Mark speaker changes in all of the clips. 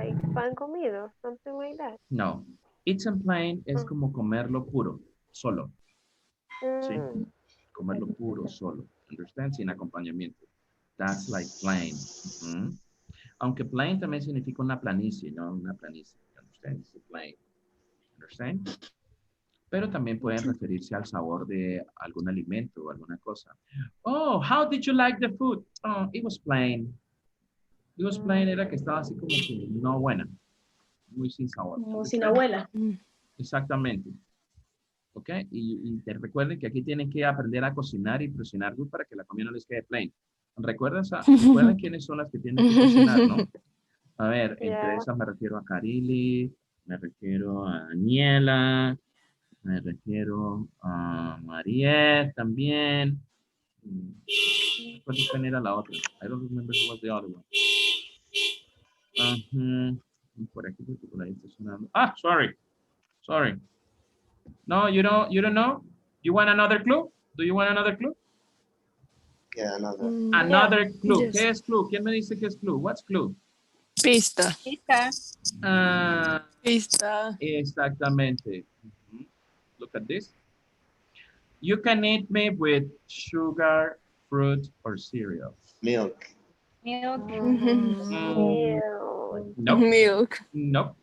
Speaker 1: like pan comido, something like that.
Speaker 2: No. Eaten plain es
Speaker 1: Mm.
Speaker 2: como comerlo puro, solo. ¿Sí?
Speaker 1: Mm.
Speaker 2: Comerlo puro, solo. Understand? Sin acompañamiento. That's like plain. Ujú. Aunque plain también significa una planicie, ¿no? Una planicie. Understand? It's plain. Understand? Pero también pueden referirse al sabor de algún alimento o alguna cosa. Oh, how did you like the food? Oh, it was plain. It was plain era que estaba así como que no buena, muy sin sabor.
Speaker 3: Como sin abuela.
Speaker 2: Exactamente. ¿Ok? Y te recuerden que aquí tienen que aprender a cocinar y presionar good para que la comida no les quede plain. Recuerden quiénes son las que tienen que cocinar, ¿no? A ver, entre
Speaker 1: Yeah.
Speaker 2: esas me refiero a Carili, me refiero a Daniela, me refiero a Mariette también. ¿Cuál era la otra? I don't remember who was the other one. Ajá. Por aquí, por ahí está sonando. Ah, sorry. No, you don't know? You want another clue? Do you want another clue?
Speaker 4: Yeah, another.
Speaker 2: Another clue.
Speaker 5: Yes.
Speaker 2: ¿Qué es clue? ¿Quién me dice qué es clue? What's clue?
Speaker 5: Pista.
Speaker 2: Ah,
Speaker 5: Pista.
Speaker 2: exactamente. Look at this. You can eat me with sugar, fruit, or cereal.
Speaker 4: Milk.
Speaker 2: Nope.
Speaker 5: Milk.
Speaker 2: Nope.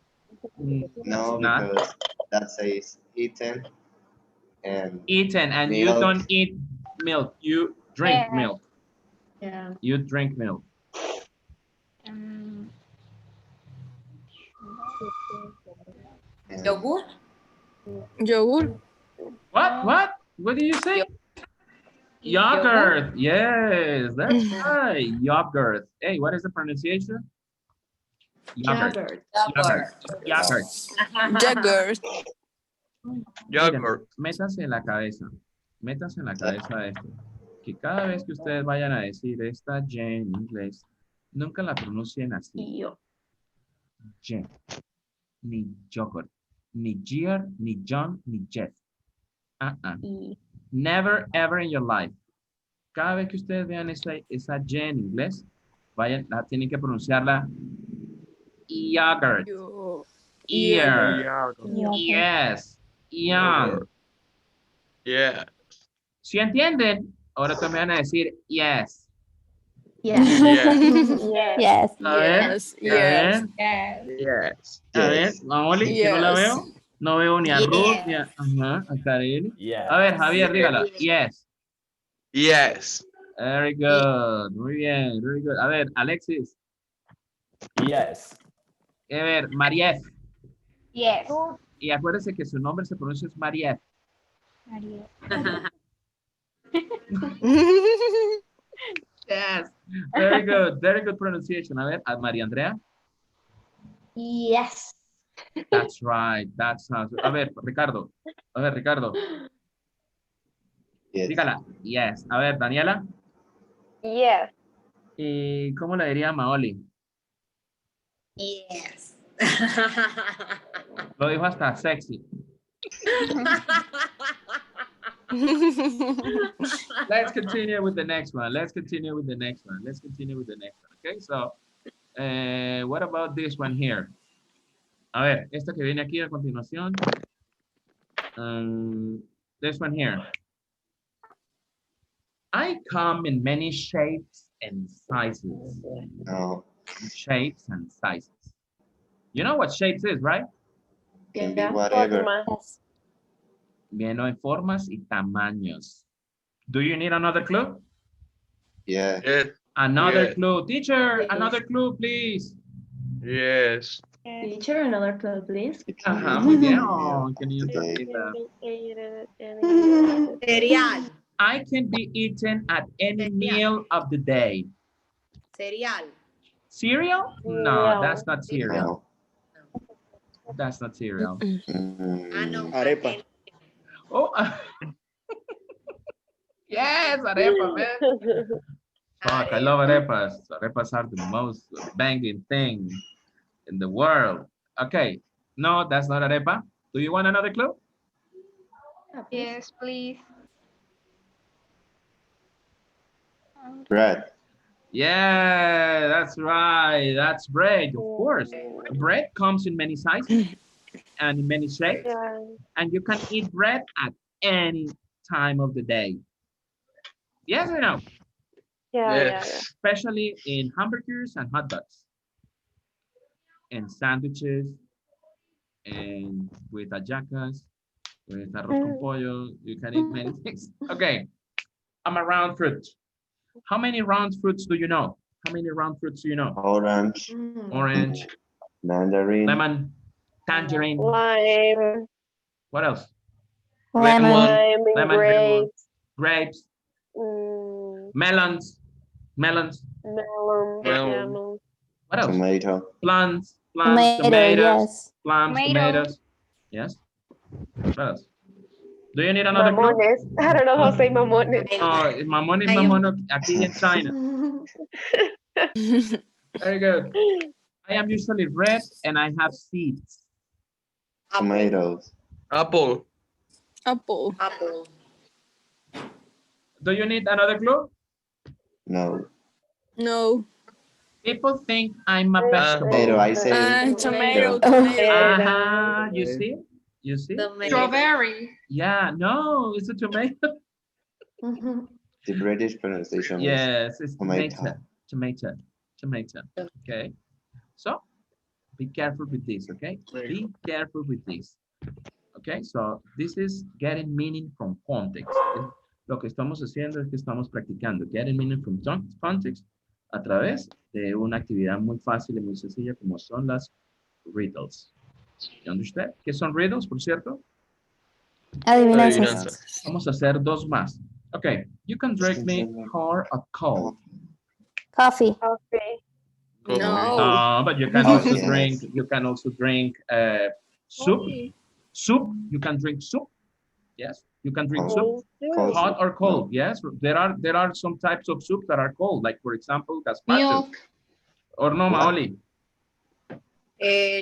Speaker 4: No,
Speaker 2: Not.
Speaker 4: because that says eaten and
Speaker 2: Eaten, and
Speaker 4: milk.
Speaker 2: you don't eat milk. You drink milk.
Speaker 3: Yeah.
Speaker 2: You drink milk.
Speaker 4: and
Speaker 3: Yogur.
Speaker 5: Yogur.
Speaker 2: What? What did you say? Yogurt. Yes, that's right. Yogurt. Hey, what is the pronunciation? Yogurt.
Speaker 3: Yogurt.
Speaker 2: Yogurt.
Speaker 5: Yogurt.
Speaker 2: Miren, métanse en la cabeza. Métanse en la cabeza esto. Que cada vez que ustedes vayan a decir esta Y en inglés, nunca la pronuncien así. Y. Ni yogurt. Ni year, ni John, ni Jeff. Never, ever in your life. Cada vez que ustedes vean esa Y en inglés, tienen que pronunciarla yogurt. Ear. Yes. Young.
Speaker 6: Yeah.
Speaker 2: ¿Sí entienden? Ahora también van a decir yes.
Speaker 6: Yeah.
Speaker 1: Yes.
Speaker 2: A ver.
Speaker 5: Yes.
Speaker 6: Yes.
Speaker 2: A ver, Maoli, que no la
Speaker 5: Yes.
Speaker 2: veo. No veo ni a Ruth, ni a, a Kareli. A ver, Javier, dígala. Yes.
Speaker 6: Yes.
Speaker 2: Very good. Muy bien. Very good. A ver, Alexis.
Speaker 7: Yes.
Speaker 2: A ver, Marief.
Speaker 8: Yes.
Speaker 2: Y acuérdense que su nombre se pronuncia es Marief. Yes. Very good. Very good pronunciation. A ver, a María Andrea.
Speaker 8: Yes.
Speaker 2: That's right. That sounds good. A ver, Ricardo. A ver, Ricardo.
Speaker 4: yes.
Speaker 2: Dígala. Yes. A ver, Daniela.
Speaker 1: Yes.
Speaker 2: ¿Y cómo le diría Maoli?
Speaker 3: Yes.
Speaker 2: Lo dijo hasta sexy. Let's continue with the next one. Okay, so what about this one here? A ver, esta que viene aquí a continuación. This one here. I come in many shapes and sizes.
Speaker 4: No.
Speaker 2: Shapes and sizes. You know what shapes is, right?
Speaker 4: Can be whatever.
Speaker 2: Viene en formas y tamaños. Do you need another clue?
Speaker 4: Yeah.
Speaker 6: Yes.
Speaker 2: Another
Speaker 6: Yes.
Speaker 2: clue. Teacher,
Speaker 3: Yes.
Speaker 2: another clue, please.
Speaker 6: Yes.
Speaker 3: Teacher, another clue, please.
Speaker 4: It can
Speaker 2: Ajá,
Speaker 4: be
Speaker 2: muy bien.
Speaker 4: meal
Speaker 2: Oh, qué niño
Speaker 4: today.
Speaker 3: Cereal.
Speaker 2: I can be eaten at any meal of the day.
Speaker 3: Cereal.
Speaker 2: Cereal? No, that's not cereal.
Speaker 4: No.
Speaker 2: That's not cereal.
Speaker 4: Mm,
Speaker 6: Arepa.
Speaker 2: Oh, yes, arepa, man. Fuck, I love arepas. Arepas are the most banging thing in the world. Okay, no, that's not arepa. Do you want another clue?
Speaker 8: Yes, please.
Speaker 4: bread.
Speaker 2: Yeah, that's right. That's bread, of course. Bread comes in many sizes and in many shapes,
Speaker 1: Yeah,
Speaker 2: and you can eat bread at any time of the day. Yes or no?
Speaker 1: yeah.
Speaker 6: Yes.
Speaker 2: Especially in hamburgers and hot dogs, and sandwiches, and with hallacas, with arroz con pollo. You can eat many things. Okay, I'm a round fruit. How many round fruits do you know? How many round fruits do you know?
Speaker 4: Orange,
Speaker 2: Orange,
Speaker 4: mandarin,
Speaker 2: lemon, tangerine.
Speaker 1: Lime,
Speaker 2: What else?
Speaker 5: Lemon.
Speaker 1: lime, and
Speaker 2: Lemon,
Speaker 1: grapes,
Speaker 2: grapes,
Speaker 1: mm,
Speaker 2: melons,
Speaker 1: melon,
Speaker 6: Melon.
Speaker 1: melon,
Speaker 2: What else?
Speaker 4: tomato,
Speaker 2: Plums,
Speaker 5: Tomato,
Speaker 2: tomatoes,
Speaker 5: yes.
Speaker 2: plums,
Speaker 3: Tomato.
Speaker 2: tomatoes. Yes. What else? Do you need another clue?
Speaker 1: mamones. I don't know how to say mamones.
Speaker 2: Oh, mamón es mamón aquí en China. Very good. I am usually red and I have seeds.
Speaker 4: tomatoes,
Speaker 6: Apple.
Speaker 5: Apple.
Speaker 3: Apple.
Speaker 2: Do you need another clue?
Speaker 4: no,
Speaker 5: No.
Speaker 2: People think I'm a vegetable.
Speaker 4: tomato, I say
Speaker 5: Tomato.
Speaker 2: Uh-huh. You see? You see?
Speaker 3: Strawberry.
Speaker 2: Yeah, no, it's a tomato.
Speaker 4: the British pronunciation is
Speaker 2: Yes, it's
Speaker 4: tomato.
Speaker 2: Tomato. Okay. So be careful with this, okay? Be careful with this. Okay, so this is getting meaning from context. Lo que estamos haciendo es que estamos practicando getting meaning from context a través de una actividad muy fácil y muy sencilla como son las riddles. ¿You understand? ¿Qué son riddles, por cierto?
Speaker 5: Adivinanzas.
Speaker 2: Vamos a hacer dos más. Okay, you can drink me hot or cold.
Speaker 5: Coffee.
Speaker 1: Coffee.
Speaker 5: No.
Speaker 2: But you can
Speaker 4: Oh,
Speaker 2: also
Speaker 4: yes.
Speaker 2: drink. You can also drink soup. Soup. You can drink soup. Yes, you can drink soup.
Speaker 4: Cold
Speaker 2: Hot
Speaker 4: soup.
Speaker 2: or cold? Yes, there are some types of soup that are cold, like for example, gazpacho.
Speaker 3: Milk.
Speaker 2: Or no, Maoli.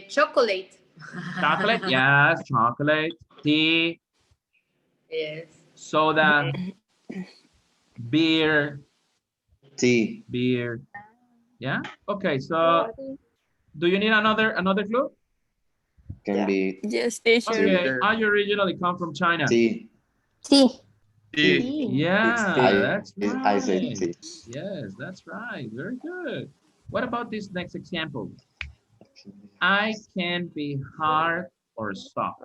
Speaker 3: Chocolate.
Speaker 2: Chocolate. Yes, chocolate. Tea.
Speaker 3: Yes.
Speaker 2: Soda. Beer.
Speaker 4: Tea,
Speaker 2: Beer. Yeah. Okay. So, do you need another clue?
Speaker 4: can be
Speaker 5: Yes, teacher.
Speaker 2: Okay. I originally come from China.
Speaker 4: tea.
Speaker 5: Tea.
Speaker 6: Tea.
Speaker 2: Yeah, that's right.
Speaker 4: I say tea.
Speaker 2: Yes, that's right. Very good. What about this next example? I can be hard or soft.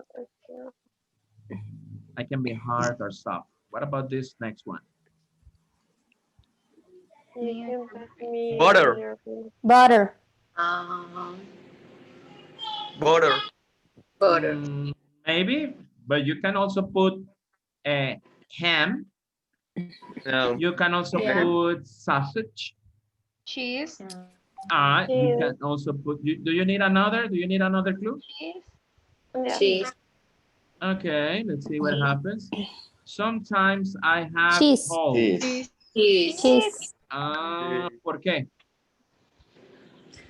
Speaker 2: I can be hard or soft. What about this next one?
Speaker 6: Butter.
Speaker 5: Butter.
Speaker 6: Butter.
Speaker 3: Butter.
Speaker 2: Maybe, but you can also put a ham.
Speaker 6: No.
Speaker 2: You can also put sausage.
Speaker 3: Cheese.
Speaker 2: You can also put, do you need another? Do you need another clue?
Speaker 3: Cheese.
Speaker 2: Okay, let's see what happens. Sometimes I have
Speaker 5: Cheese.
Speaker 2: holes.
Speaker 4: Cheese.
Speaker 3: Cheese.
Speaker 5: Cheese.
Speaker 2: ¿Por qué?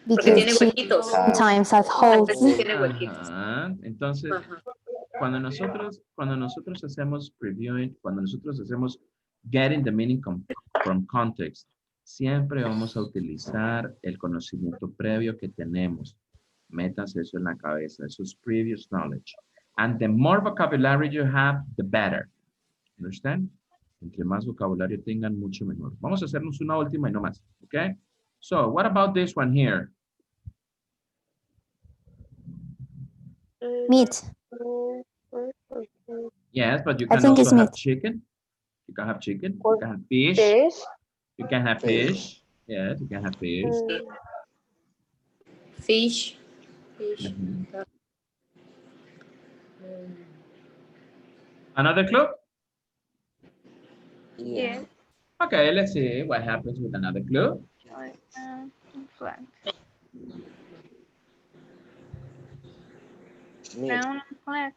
Speaker 3: Porque
Speaker 5: Because
Speaker 3: tiene
Speaker 5: cheese
Speaker 3: huequitos.
Speaker 5: sometimes has holes.
Speaker 3: Tiene huequitos.
Speaker 2: Ajá. Entonces,
Speaker 3: Ajá.
Speaker 2: cuando nosotros hacemos previewing, cuando nosotros hacemos getting the meaning from context, siempre vamos a utilizar el conocimiento previo que tenemos. Métanse eso en la cabeza. Eso es previous knowledge. And the more vocabulary you have, the better. Understand? Entre más vocabulario tengan, mucho mejor. Vamos a hacernos una última y no más. Okay? So, what about this one here?
Speaker 5: Meat.
Speaker 2: Yes, but you
Speaker 5: I
Speaker 2: can
Speaker 5: think
Speaker 2: also
Speaker 5: it's
Speaker 2: have
Speaker 5: meat.
Speaker 2: chicken. You can have chicken.
Speaker 1: Or
Speaker 2: You can have fish.
Speaker 1: Fish.
Speaker 2: You can have fish. Yes, you can have fish.
Speaker 3: Fish. Fish.
Speaker 2: Mhm. Another clue?
Speaker 3: Yeah.
Speaker 2: Okay, let's see what happens with another clue.
Speaker 3: Round and flat.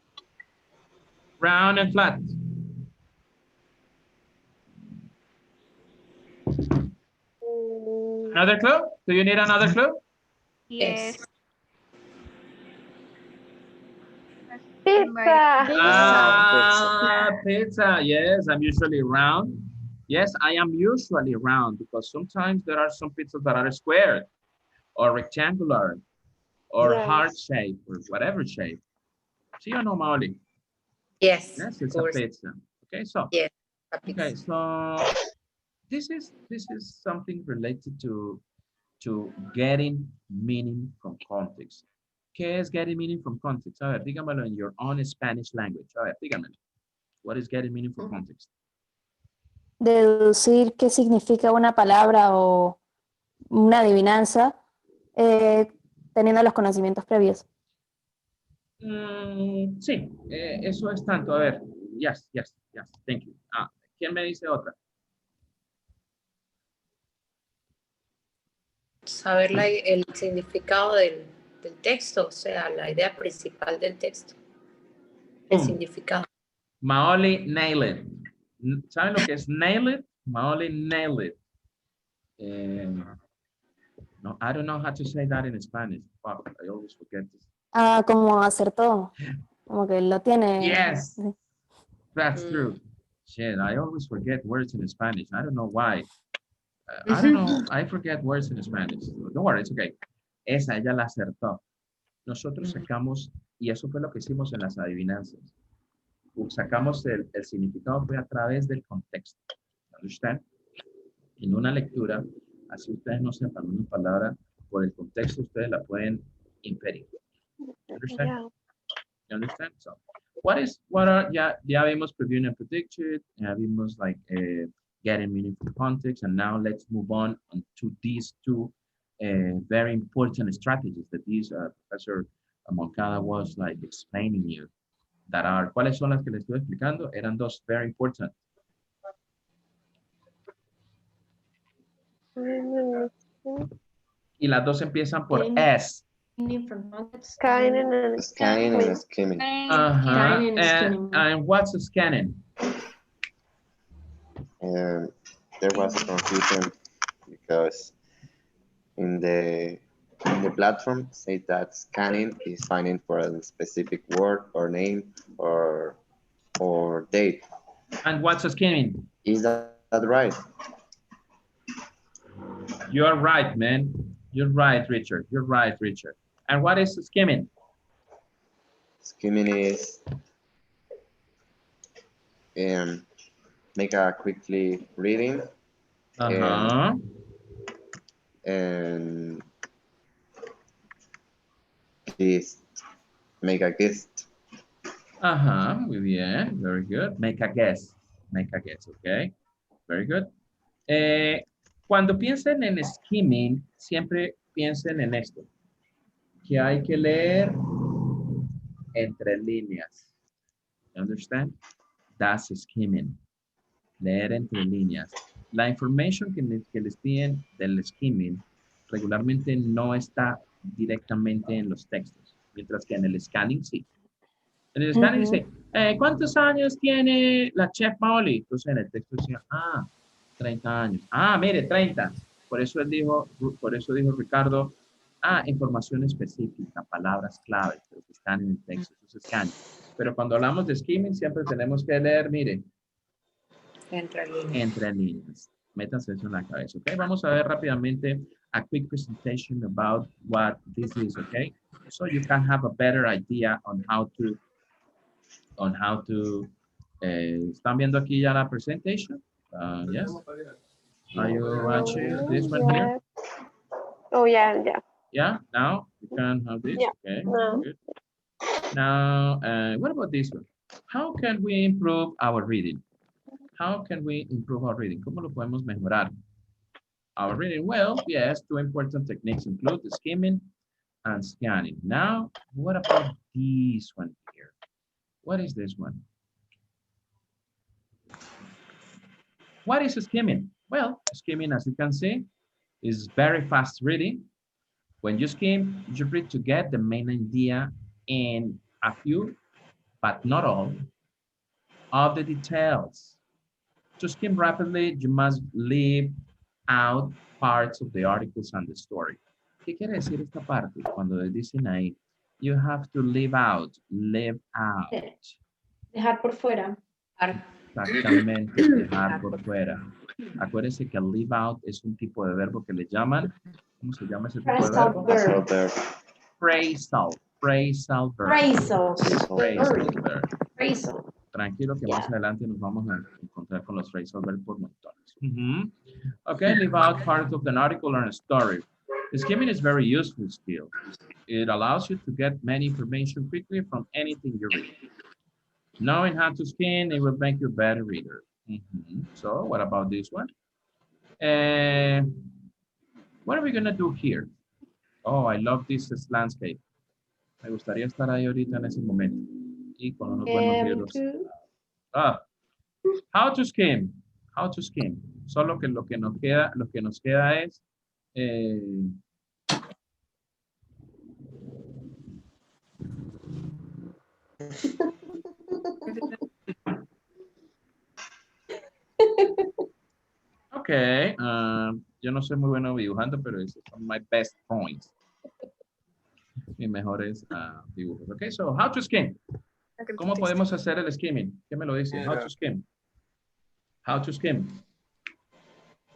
Speaker 2: Round and flat. Another clue? Do you need another clue?
Speaker 3: Yes.
Speaker 1: Pizza.
Speaker 2: Pizza. Yes, I'm usually round. Yes, I am usually round because sometimes there are some pizzas that are square or rectangular or
Speaker 1: Yes.
Speaker 2: heart shape or whatever shape. ¿Sí o no, Maoli?
Speaker 8: Yes,
Speaker 2: Yes,
Speaker 8: of
Speaker 2: it's a
Speaker 8: course.
Speaker 2: pizza. Okay, so
Speaker 8: Yes.
Speaker 2: okay, so this is something related to getting meaning from context. ¿Qué es getting meaning from context? A ver, dígamelo in your own Spanish language. A ver, dígamelo. What is getting meaning from context?
Speaker 5: Deducir qué significa una palabra o una adivinanza teniendo los conocimientos previos.
Speaker 2: Sí, eso es tanto. A ver, yes, thank you. ¿Quién me dice otra?
Speaker 8: Saber el significado del texto, o sea, la idea principal del texto. El significado.
Speaker 2: Maoli nailed it. ¿Saben lo que es nailed it? Maoli nailed it. No, I don't know how to say that in Spanish. Fuck, I always forget this.
Speaker 5: Como acertó, como que lo tiene.
Speaker 2: Yes, that's true. Shit, I always forget words in Spanish. I don't know why. I don't know, I forget words in Spanish. Don't worry, it's okay. Esa, ella la acertó. Nosotros sacamos, y eso fue lo que hicimos en las adivinanzas. Sacamos el significado fue a través del contexto. ¿Understand? En una lectura, así ustedes no sepan una palabra, por el contexto ustedes la pueden inferir. Understand?
Speaker 1: Yeah.
Speaker 2: You understand? So, what are, ya vimos previewing and predicted, ya vimos like getting meaningful context, and now let's move on to these two very important strategies that this Professor Moncada was like explaining you. That are, ¿cuáles son las que les estoy explicando? Eran dos very important. Y las dos empiezan por S.
Speaker 1: Scanning and
Speaker 4: Scanning and skimming.
Speaker 5: Scanning and skimming.
Speaker 2: And what's scanning?
Speaker 4: And there was a confusion because in the platform say that scanning is finding for a specific word or name or date.
Speaker 2: And what's skimming?
Speaker 4: Is that right?
Speaker 2: You are right, man. You're right, Richard. You're right, Richard. And what is skimming?
Speaker 4: Skimming is make a quickly reading and make a guess.
Speaker 2: Muy bien. Very good. Make a guess. Make a guess, okay? Very good. Cuando piensen en skimming, siempre piensen en esto. Que hay que leer entre líneas. You understand? That's skimming. Leer entre líneas. La information que les piden del skimming regularmente no está directamente en los textos, mientras que en el scanning sí. En el scanning dice, ¿cuántos años tiene la chef Maoli? Entonces en el texto decía, 30 años. Mire, 30. Por eso dijo Ricardo, información específica, palabras claves, pero que están en el texto, eso es scanning. Pero cuando hablamos de skimming, siempre tenemos que leer, mire, entre líneas. Métanse eso en la cabeza, ¿ok? Vamos a ver rápidamente a quick presentation about what this is, ¿ok? So you can have a better idea on how to ¿están viendo aquí ya la presentation? Yes. Are you watching this one here?
Speaker 1: Oh, yeah.
Speaker 2: Yeah, now you can have this.
Speaker 1: Yeah.
Speaker 2: Okay,
Speaker 1: No.
Speaker 2: good. Now, what about this one? How can we improve our reading? How can we improve our reading? ¿Cómo lo podemos mejorar? Our reading, well, yes, two important techniques include the skimming and scanning. Now, what about this one here? What is this one? What is skimming? Well, skimming, as you can see, is very fast reading. When you skim, you read to get the main idea and a few, but not all, of the details. To skim rapidly, you must leave out parts of the articles and the story. ¿Qué quiere decir esta parte? Cuando dicen ahí, you have to leave out.
Speaker 3: Dejar por fuera.
Speaker 2: Exactamente, dejar por fuera. Acuérdense que el leave out es un tipo de verbo que le llaman, ¿cómo se llama ese tipo de
Speaker 1: Phrasal
Speaker 2: verbo?
Speaker 1: verb.
Speaker 4: Verb.
Speaker 2: Phrasal verb.
Speaker 1: Phrasal.
Speaker 2: Phrasal verb.
Speaker 1: Phrasal.
Speaker 2: Tranquilo que más
Speaker 1: Yeah.
Speaker 2: adelante nos vamos a encontrar con los phrasal verbs por montones. Okay, leave out part of an article or a story. Skimming is very useful skill. It allows you to get many information quickly from anything you read. Knowing how to skim, it will make you a better reader. So what about this one? What are we gonna do here? Oh, I love this landscape. Me gustaría estar ahí ahorita en ese momento. Y con unos buenos libros. How to skim. How to skim. Solo que lo que nos queda es okay. Yo no soy muy bueno dibujando, pero esos son my best points. Mis mejores dibujos. Okay, so how to skim. ¿Cómo podemos hacer el skimming? ¿Qué me lo dice? How to skim. How to skim.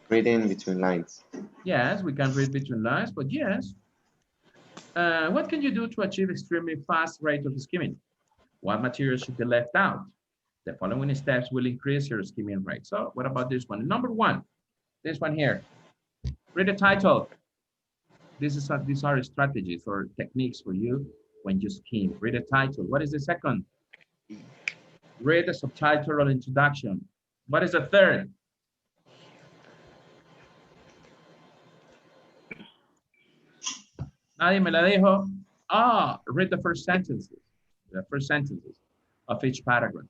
Speaker 4: Reading between lines.
Speaker 2: Yes, we can read between lines, but yes. What can you do to achieve extremely fast rate of skimming? What material should be left out? The following steps will increase your skimming rate. So what about this one? Number one, this one here. Read the title. These are strategies or techniques for you when you skim. Read the title. What is the second? Read the subtitle or introduction. What is the third? Nadie me la dijo. Read the first sentences. The first sentences of each paragraph.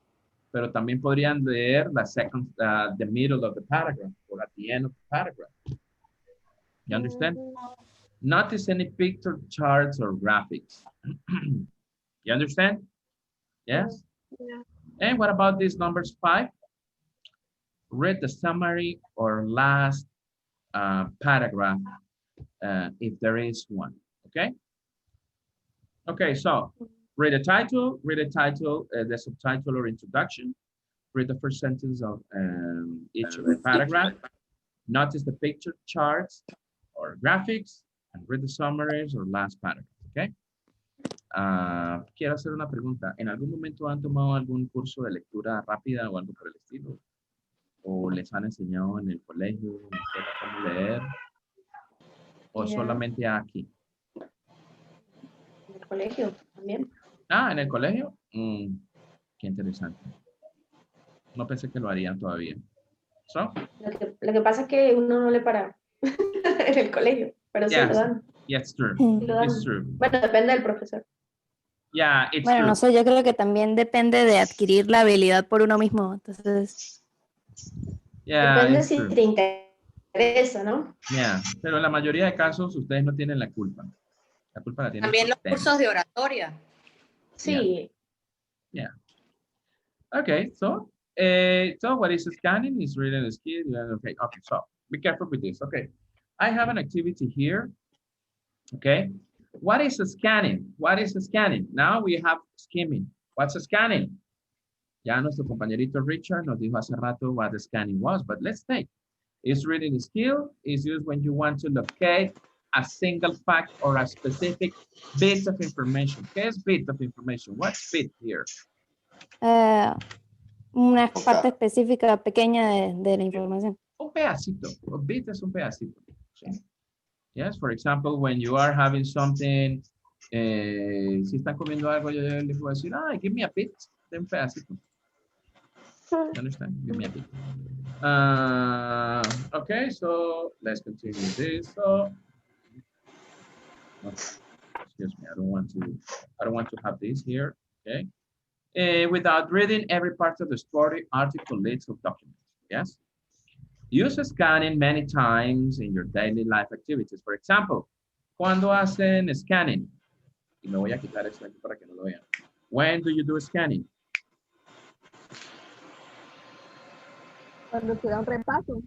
Speaker 2: Pero también podrían leer the middle of the paragraph or at the end of the paragraph. You understand? Notice any picture, charts, or graphics. You understand? Yes?
Speaker 1: Yeah.
Speaker 2: And what about these numbers 5? Read the summary or last paragraph if there is one. Okay? Okay, so read the title, the subtitle or introduction, read the first sentence of each of the paragraph, notice the picture, charts, or graphics, and read the summaries or last paragraph, okay? Quiero hacer una pregunta. ¿En algún momento han tomado algún curso de lectura rápida o algo por el estilo? ¿O les han enseñado en el colegio, en la escuela, cómo leer? ¿O solamente aquí?
Speaker 1: En el colegio también.
Speaker 2: ¿En el colegio? Qué interesante. No pensé que lo harían todavía. So?
Speaker 1: Lo que pasa es que uno no le para en el colegio, pero sí lo dan.
Speaker 2: Yeah, it's true.
Speaker 1: Sí lo dan.
Speaker 2: It's true.
Speaker 1: Bueno, depende del profesor.
Speaker 2: Yeah, it's
Speaker 5: Bueno,
Speaker 2: true.
Speaker 5: no sé, yo creo que también depende de adquirir la habilidad por uno mismo. Entonces,
Speaker 2: Yeah,
Speaker 1: Depende
Speaker 2: it's
Speaker 1: si
Speaker 2: true.
Speaker 1: te interesa, ¿no?
Speaker 2: Yeah, pero en la mayoría de casos ustedes no tienen la culpa. La culpa la tienen
Speaker 8: También los
Speaker 2: ustedes.
Speaker 8: cursos de oratoria.
Speaker 1: Sí.
Speaker 2: Yeah. Okay, so what is scanning is reading the skill. Okay, so be careful with this. Okay, I have an activity here. Okay, what is scanning? What is scanning? Now we have skimming. What's scanning? Ya nuestro compañerito Richard nos dijo hace rato what the scanning was, but let's take. Is reading the skill is used when you want to locate a single fact or a specific bit of information. ¿Qué es bit of information? What's bit here?
Speaker 5: una parte específica pequeña de la información.
Speaker 2: Un pedacito. A bit es un pedacito. ¿Sí? Yes, for example, when you are having something, si están comiendo algo, yo les voy a decir, give me a bit, de un pedacito. You understand? Give me a bit. Okay, so let's continue this. So, excuse me, I don't want to have this here. Okay. Without reading every part of the story, article, list of documents. Yes. Use scanning many times in your daily life activities. For example, cuando hacen scanning, y me voy a quitar esto aquí para que no lo vean. When do you do scanning?
Speaker 9: Cuando se da un repaso.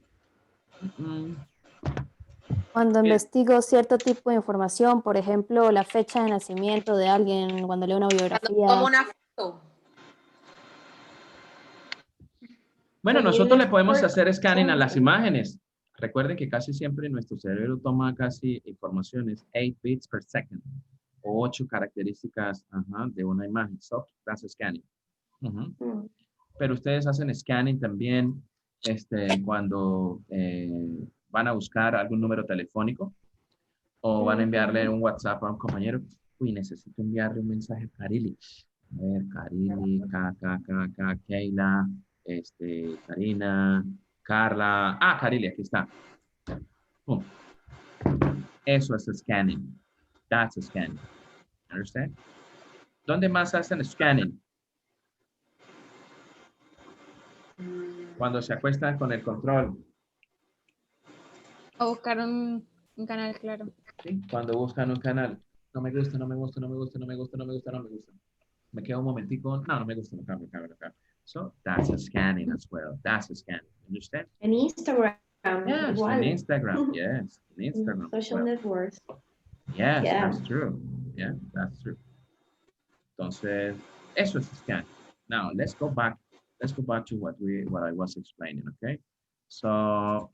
Speaker 5: Cuando investigo cierto tipo de información, por ejemplo, la fecha de nacimiento de alguien, cuando leo una biografía.
Speaker 8: Cuando tomo una foto.
Speaker 2: Bueno,
Speaker 1: Pues
Speaker 2: nosotros
Speaker 1: bien,
Speaker 2: le podemos hacer scanning a las
Speaker 1: something.
Speaker 2: imágenes. Recuerden que casi siempre nuestro cerebro toma casi informaciones 8 bits per second o 8 características de una imagen. So, that's scanning. Ujú.
Speaker 1: Mm.
Speaker 2: Pero ustedes hacen scanning también cuando van a buscar algún número telefónico o van a enviarle un WhatsApp a un compañero. Uy, necesito enviarle un mensaje a Karili. A ver, Karili, Keila, Karina, Carla. Ah, Karili, aquí está. Pum. Eso es scanning. That's scanning. Understand? ¿Dónde más hacen scanning? Cuando se acuestan con el control.
Speaker 3: O buscar un canal, claro.
Speaker 2: ¿Sí? Cuando buscan un canal. No me gusta, no me gusta, no me gusta, no me gusta, no me gusta, no me gusta. Me quedo un momentico. No, no me gusta, no cambio, cambio, cambio. So, that's a scanning as well. That's a scanning. Understand?
Speaker 1: En Instagram,
Speaker 2: Yes,
Speaker 1: igual.
Speaker 2: in Instagram. Yes, in Instagram. as
Speaker 1: Social
Speaker 2: well.
Speaker 1: networks.
Speaker 2: Yes,
Speaker 1: Yeah.
Speaker 2: that's true. Yeah, that's true. Entonces, eso es scan. Now, let's go back. Let's go back to what I was explaining, okay? So,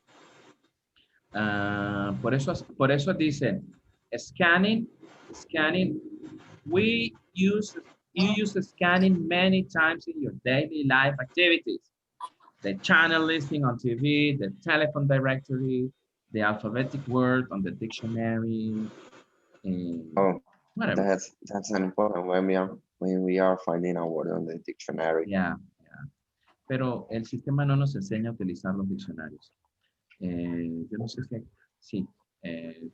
Speaker 2: por eso dicen, scanning, you use scanning many times in your daily life activities. The channel listing on TV, the telephone directory, the alphabetic word on the dictionary,
Speaker 4: Oh,
Speaker 2: whatever.
Speaker 4: that's an important when we are finding a word on the dictionary.
Speaker 2: Yeah, yeah. Pero el sistema no nos enseña a utilizar los diccionarios. Yo no sé si, sí,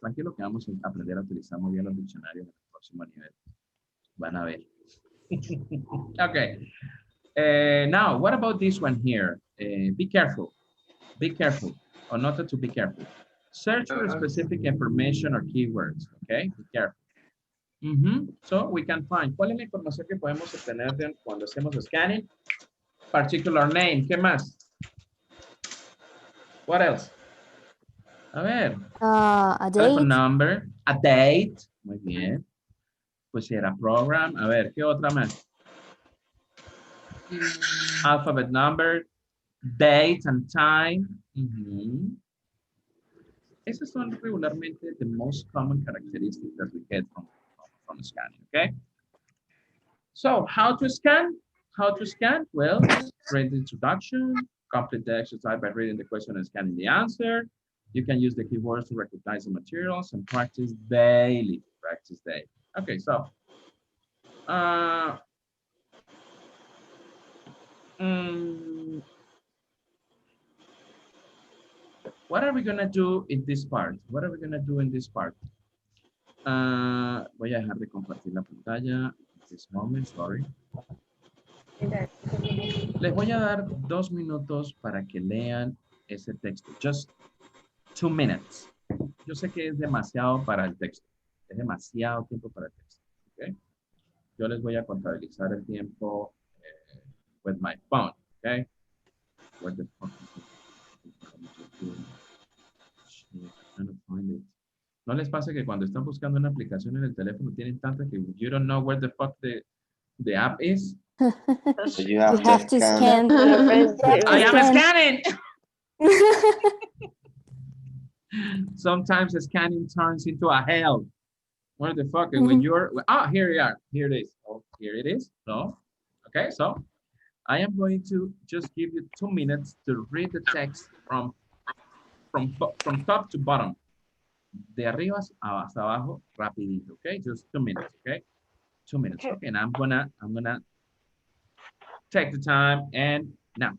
Speaker 2: tranquilo que vamos a aprender a utilizar muy bien los diccionarios en el próximo nivel. Van a ver. Okay. Now, what about this one here? Be careful. Be careful. Or not to be careful. Search for specific information or keywords. Okay. Be careful. So we can find. ¿Cuál es la información que podemos obtener cuando hacemos scanning? Particular name. ¿Qué más? What else? A ver.
Speaker 5: A
Speaker 2: Telephone
Speaker 5: date.
Speaker 2: number. A date. Muy bien. Pues era program. A ver, ¿qué otra más? Alphabet number. Date and time. Esas son regularmente the most common characteristics that we get from scanning, okay? So, how to scan? How to scan? Well, read the introduction, complete the exercise by reading the question and scanning the answer. You can use the keywords to recognize the materials and practice daily. Practice daily. Okay, so what are we gonna do in this part? What are we gonna do in this part? Voy a dejar de compartir la pantalla. At this moment, sorry. Les voy a dar 2 minutos para que lean ese texto. Just 2 minutes. Yo sé que es demasiado para el texto. Es demasiado tiempo para el texto. Okay? Yo les voy a contabilizar el tiempo with my phone. Okay? Where the fuck is it? I'm trying to find it. ¿No les pasa que cuando están buscando una aplicación en el teléfono tienen tantas que you don't know where the fuck the app is?
Speaker 4: So you
Speaker 5: You
Speaker 4: have
Speaker 5: have to scan.
Speaker 2: I am
Speaker 5: scan.
Speaker 2: scanning! Sometimes scanning turns into a hell. Where the fuck? And when you're, here you are. Here it is. Oh, here it is. No. Okay, so I am going to just give you 2 minutes to read the text from top to bottom. De arriba hasta abajo, rapidito. Okay, just 2 minutes. Okay, 2 minutes. Okay, and I'm gonna take the time and now.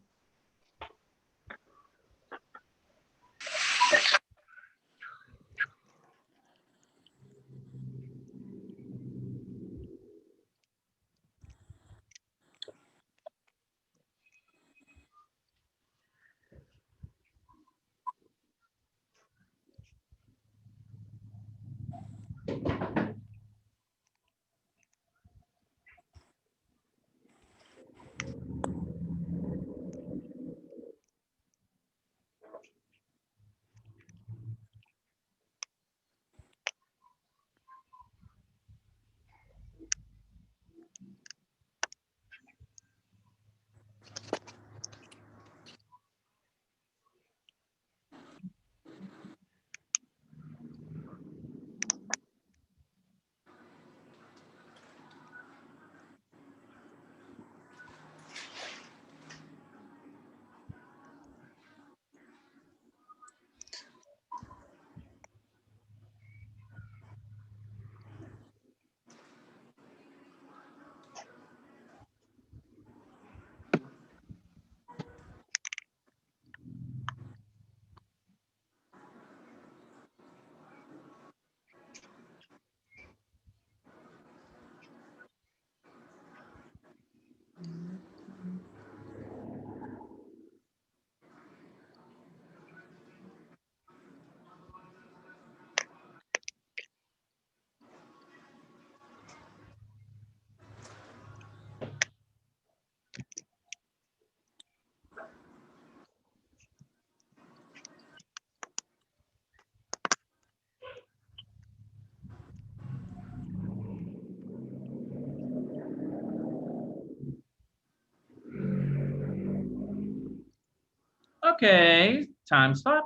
Speaker 2: Okay, time's up.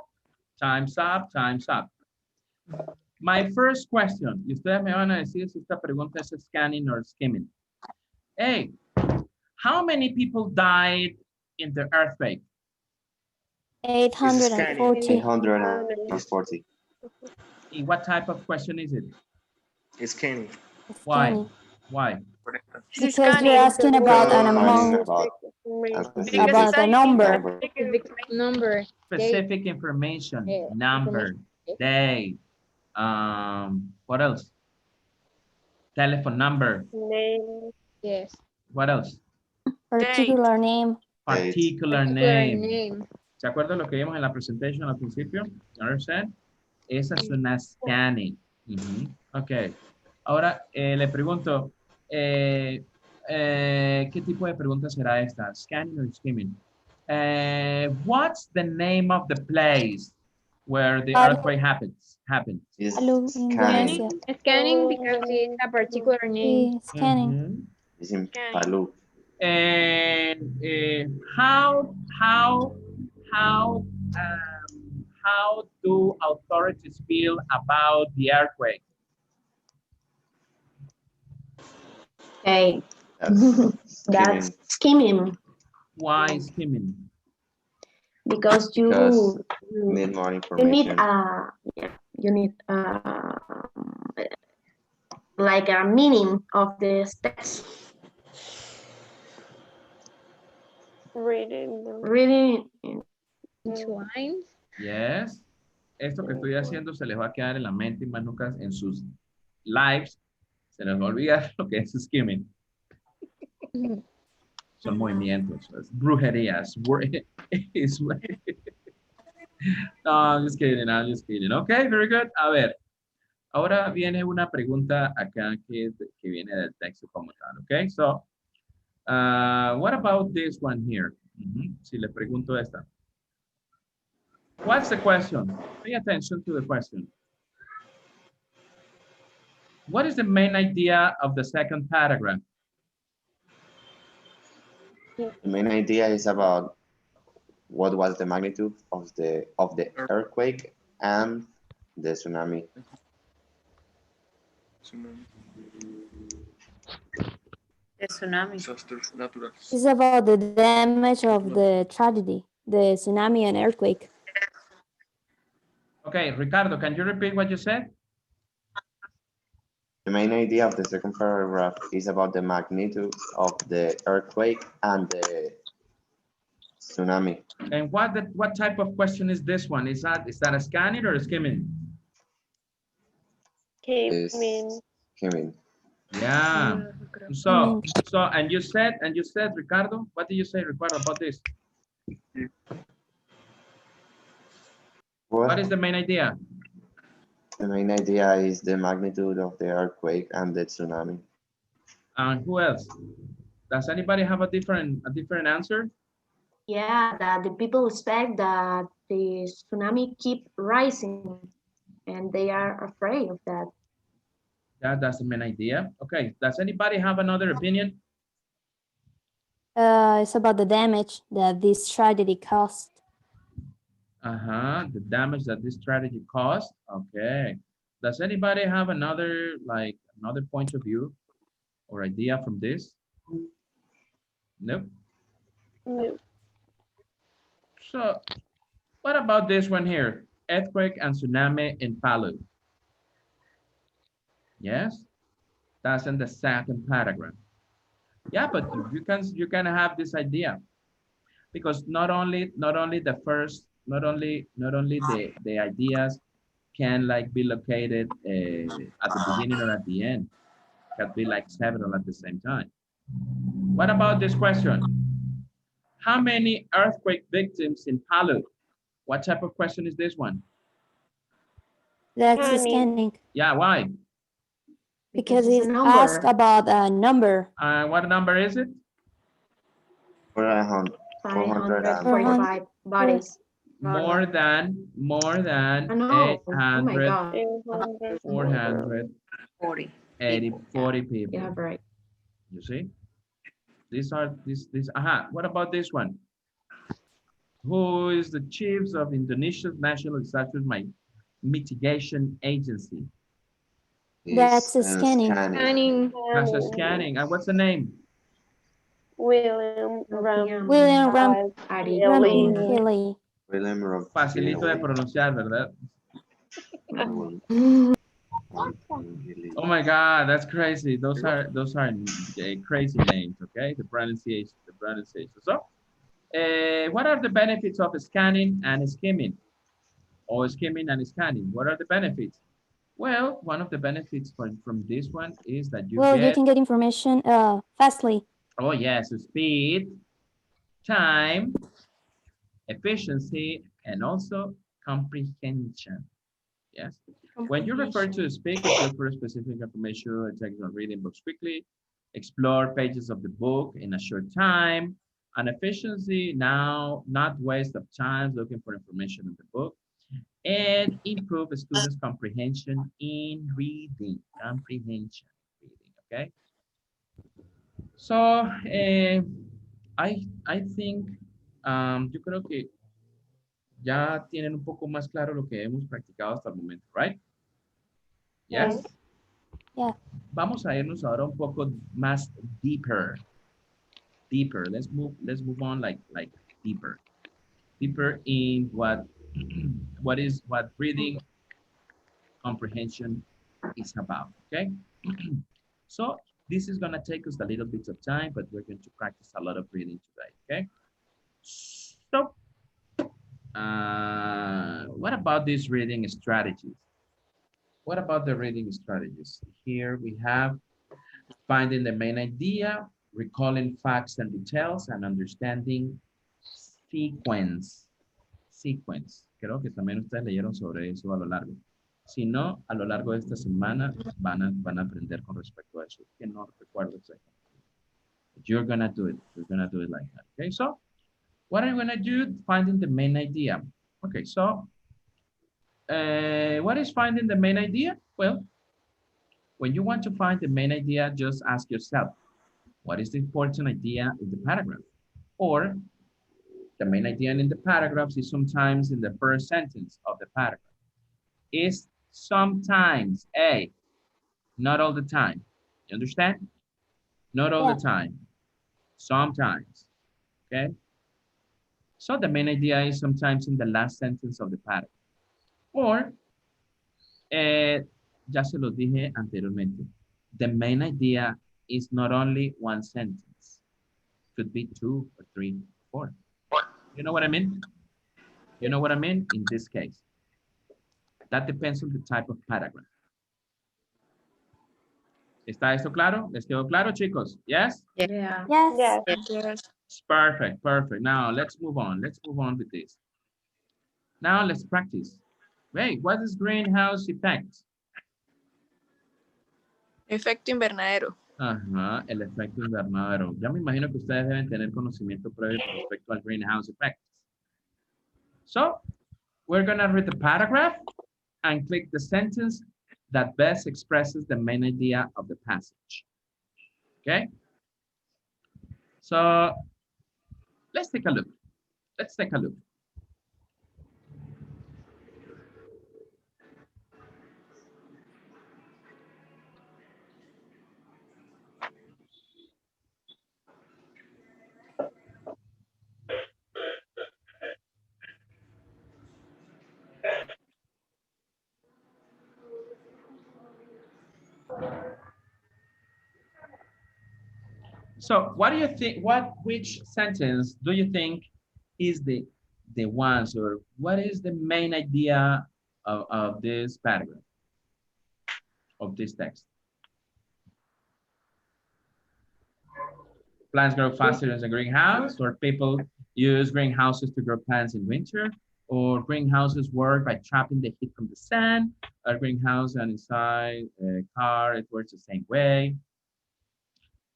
Speaker 2: Time's up, time's up. My first question, y ustedes me van a decir si esta pregunta es scanning or skimming. Hey, how many people died in the earthquake?
Speaker 5: 840.
Speaker 4: 840.
Speaker 2: And what type of question is it?
Speaker 9: It's Kenny.
Speaker 2: Why?
Speaker 5: Scanning.
Speaker 2: Why?
Speaker 5: Because you're asking about an
Speaker 4: Finding
Speaker 5: amount,
Speaker 4: about a specific
Speaker 5: about the number.
Speaker 3: Number.
Speaker 2: Specific information,
Speaker 3: Yeah,
Speaker 2: number, day, what else? Telephone number,
Speaker 3: Yes.
Speaker 2: what else?
Speaker 5: particular name.
Speaker 2: Particular
Speaker 3: Particular
Speaker 2: name.
Speaker 3: name.
Speaker 2: ¿Se acuerdan lo que vimos en la presentación al principio? Understand? Esa es una scanning. Ujú. Ok. Ahora le pregunto, ¿qué tipo de pregunta será esta? Scanning or skimming? What's the name of the place where the earthquake happens?
Speaker 4: Is
Speaker 5: Palu,
Speaker 4: scanning.
Speaker 5: Indonesia.
Speaker 3: Scanning because it's a particular name.
Speaker 5: Sí, scanning.
Speaker 2: Mhm.
Speaker 4: Is in Palu.
Speaker 2: And how do authorities feel about the earthquake?
Speaker 1: Okay,
Speaker 4: That's
Speaker 1: that's
Speaker 4: skimming.
Speaker 1: skimming
Speaker 2: Why skimming?
Speaker 1: because you
Speaker 4: Because need more
Speaker 1: you need
Speaker 4: information.
Speaker 1: you need like a meaning of the text. Reading
Speaker 3: Which lines?
Speaker 2: Yes. Esto que estoy haciendo se les va a quedar en la mente y más nunca en sus lives. Se les va a olvidar lo que es skimming. Son movimientos, es brujerías. No, I'm just kidding, I'm just kidding. Okay, very good. A ver, ahora viene una pregunta acá que viene del texto como tal, okay? So, what about this one here? Si le pregunto esta. What's the question? Pay attention to the question. What is the main idea of the second paragraph?
Speaker 4: The main idea is about what was the magnitude of the earthquake and the tsunami.
Speaker 8: The tsunami.
Speaker 9: Disasters naturales.
Speaker 5: It's about the damage of the tragedy, the tsunami and earthquake.
Speaker 2: Okay, Ricardo, can you repeat what you said?
Speaker 4: The main idea of the second paragraph is about the magnitude of the earthquake and the tsunami.
Speaker 2: And what type of question is this one? Is that a scanning or a skimming?
Speaker 4: Is skimming.
Speaker 2: Yeah. So and you said, Ricardo, what did you say, Ricardo, about this? What is the main idea?
Speaker 4: The main idea is the magnitude of the earthquake and the tsunami.
Speaker 2: And who else? Does anybody have a different answer?
Speaker 1: Yeah, that the people expect that the tsunami keep rising and they are afraid of that.
Speaker 2: Yeah, that's the main idea. Okay, does anybody have another opinion?
Speaker 5: It's about the damage that this tragedy caused.
Speaker 2: The damage that this strategy caused. Okay. Does anybody have another point of view or idea from this? Nope.
Speaker 3: No.
Speaker 2: So what about this one here? Earthquake and tsunami in Palu. Yes, that's in the second paragraph. Yeah, but you can have this idea because not only the ideas can like be located at the beginning or at the end. Can be like several at the same time. What about this question? How many earthquake victims in Palu? What type of question is this one?
Speaker 5: That's the scanning.
Speaker 2: Yeah, why?
Speaker 5: Because it's asked about a number.
Speaker 2: What number is it?
Speaker 1: 545 bodies.
Speaker 2: More than
Speaker 1: I know.
Speaker 2: 800,
Speaker 1: Oh my God.
Speaker 8: 40.
Speaker 2: 40 people.
Speaker 1: Yeah, right.
Speaker 2: You see? These. What about this one? Who is the chief of Indonesia's National Disaster Mitigation Agency?
Speaker 5: That's
Speaker 4: Is
Speaker 5: scanning.
Speaker 3: Scanning.
Speaker 2: That's a scanning. And what's the name?
Speaker 3: William
Speaker 5: William
Speaker 1: Ariely.
Speaker 5: Rampilly.
Speaker 4: William
Speaker 2: Facilito de pronunciar, ¿verdad? Oh my God, that's crazy. Those are crazy names. Okay, the pronunciation. So, what are the benefits of scanning and skimming, or skimming and scanning? What are the benefits? Well, one of the benefits from this one is that you
Speaker 5: You can get information fastly.
Speaker 2: Oh yes, speed, time, efficiency, and also comprehension. Yes. When you refer to speak, it's look for specific information, text or reading books quickly, explore pages of the book in a short time, and efficiency, now not waste of time looking for information in the book, and improve students' comprehension in reading. Comprehension, reading, okay? So, I think, yo creo que ya tienen un poco más claro lo que hemos practicado hasta el momento, right? Yes?
Speaker 5: Yeah.
Speaker 2: Vamos a irnos ahora un poco más deeper. Let's move on like deeper. Deeper in what reading comprehension is about, okay? So this is gonna take us a little bit of time, but we're going to practice a lot of reading today, okay? So, what about these reading strategies? What about the reading strategies? Here we have finding the main idea, recalling facts and details, and understanding sequence. Creo que también ustedes leyeron sobre eso a lo largo. Si no, a lo largo de esta semana van a aprender con respecto a eso. Que no recuerdo exactamente. You're gonna do it. You're gonna do it like that. Okay, so what are you gonna do? Finding the main idea. Okay, so what is finding the main idea? Well, when you want to find the main idea, just ask yourself, what is the important idea in the paragraph? Or the main idea in the paragraphs is sometimes in the first sentence of the paragraph. Is sometimes, not all the time. You understand? Not all the time. Sometimes, okay? So the main idea is sometimes in the last sentence of the paragraph. Or, ya se lo dije anteriormente, the main idea is not only one sentence. Could be 2 or 3 or 4. You know what I mean? You know what I mean in this case? That depends on the type of paragraph. ¿Está esto claro? ¿Les quedó claro, chicos? Yes?
Speaker 1: Yeah.
Speaker 5: Yes.
Speaker 8: Yes.
Speaker 2: Perfect, perfect. Now, let's move on. Let's move on with this. Now, let's practice. Wait, what is greenhouse effect?
Speaker 10: Efecto invernadero.
Speaker 2: Ajá, el efecto invernadero. Ya me imagino que ustedes deben tener conocimiento previo con respecto al greenhouse effect. So, we're going to read the paragraph and click the sentence that best expresses the main idea of the passage. Okay? So, let's take a look. Let's take a look. So what do you think, which sentence do you think is the ones, or what is the main idea of this paragraph, of this text? Plants grow faster in a greenhouse, or people use greenhouses to grow plants in winter, or greenhouses work by trapping the heat from the sun, a greenhouse and inside a car, it works the same way.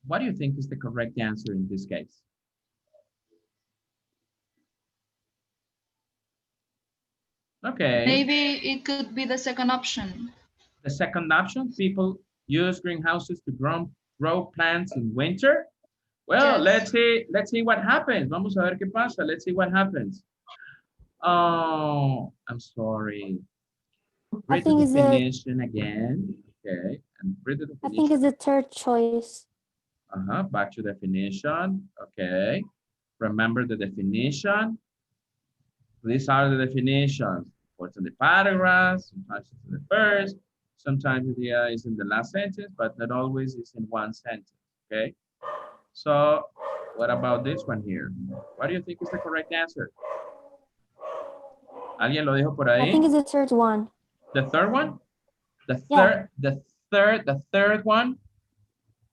Speaker 2: What do you think is the correct answer in this case? Okay.
Speaker 11: Maybe it could be the second option.
Speaker 2: The second option, people use greenhouses to grow plants in winter. Well,
Speaker 11: Yes.
Speaker 2: let's see what happens. Vamos a ver qué pasa. Let's see what happens. Oh, I'm sorry.
Speaker 5: I
Speaker 2: Read the
Speaker 5: think it's the
Speaker 2: definition again. Okay, and read the
Speaker 5: I think
Speaker 2: definition.
Speaker 5: it's the third choice.
Speaker 2: Back to definition. Okay. Remember the definition. These are the definitions. What's in the paragraph, sometimes it's in the first, sometimes it's in the last sentence, but not always it's in one sentence. Okay. So what about this one here? What do you think is the correct answer? ¿Alguien lo dijo por
Speaker 5: I
Speaker 2: ahí?
Speaker 5: think it's the third one.
Speaker 2: The third one?
Speaker 5: Yeah.
Speaker 2: The third one?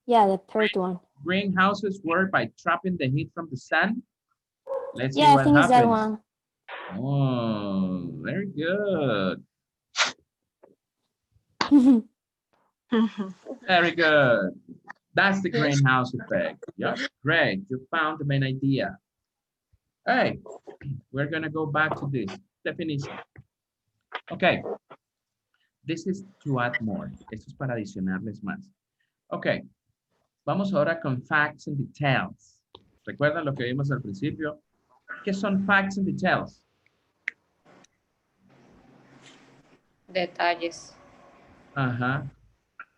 Speaker 5: Yeah, the third one.
Speaker 2: Greenhouses work by trapping the heat from the sun. Let's see
Speaker 5: Yeah, I
Speaker 2: what
Speaker 5: think it's that
Speaker 2: happens.
Speaker 5: one.
Speaker 2: Oh, very good. Very good. That's the greenhouse effect. Yeah, great. You found the main idea. Hey, we're going to go back to this definition. Okay. This is to add more. Esto es para adicionarles más. Ok. Vamos ahora con facts and details. ¿Recuerdan lo que vimos al principio? ¿Qué son facts and details?
Speaker 8: Detalles.
Speaker 2: Ajá.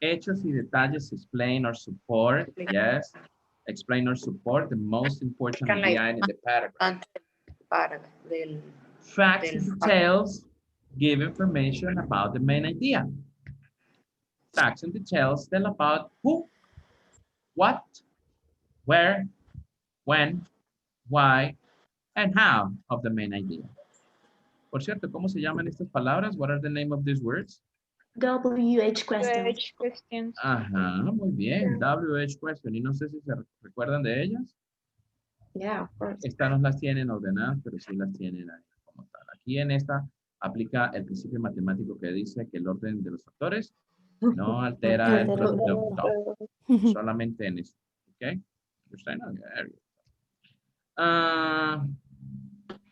Speaker 2: Hechos y detalles explain or support. Yes. Explain or support the most important idea in the paragraph. Facts and details give information about the main idea. Facts and details tell about who, what, where, when, why, and how of the main idea. Por cierto, ¿cómo se llaman estas palabras? What are the name of these words?
Speaker 1: WH questions.
Speaker 3: questions.
Speaker 2: Ajá, muy bien. WH question. Y no sé si se recuerdan de ellas.
Speaker 1: Yeah, of course.
Speaker 2: Estas no las tienen ordenadas, pero sí las tienen ahí como tal. Aquí en esta aplica el principio matemático que dice que el orden de los factores no altera el producto. Solamente en esto. ¿Ok? Understand? Okay.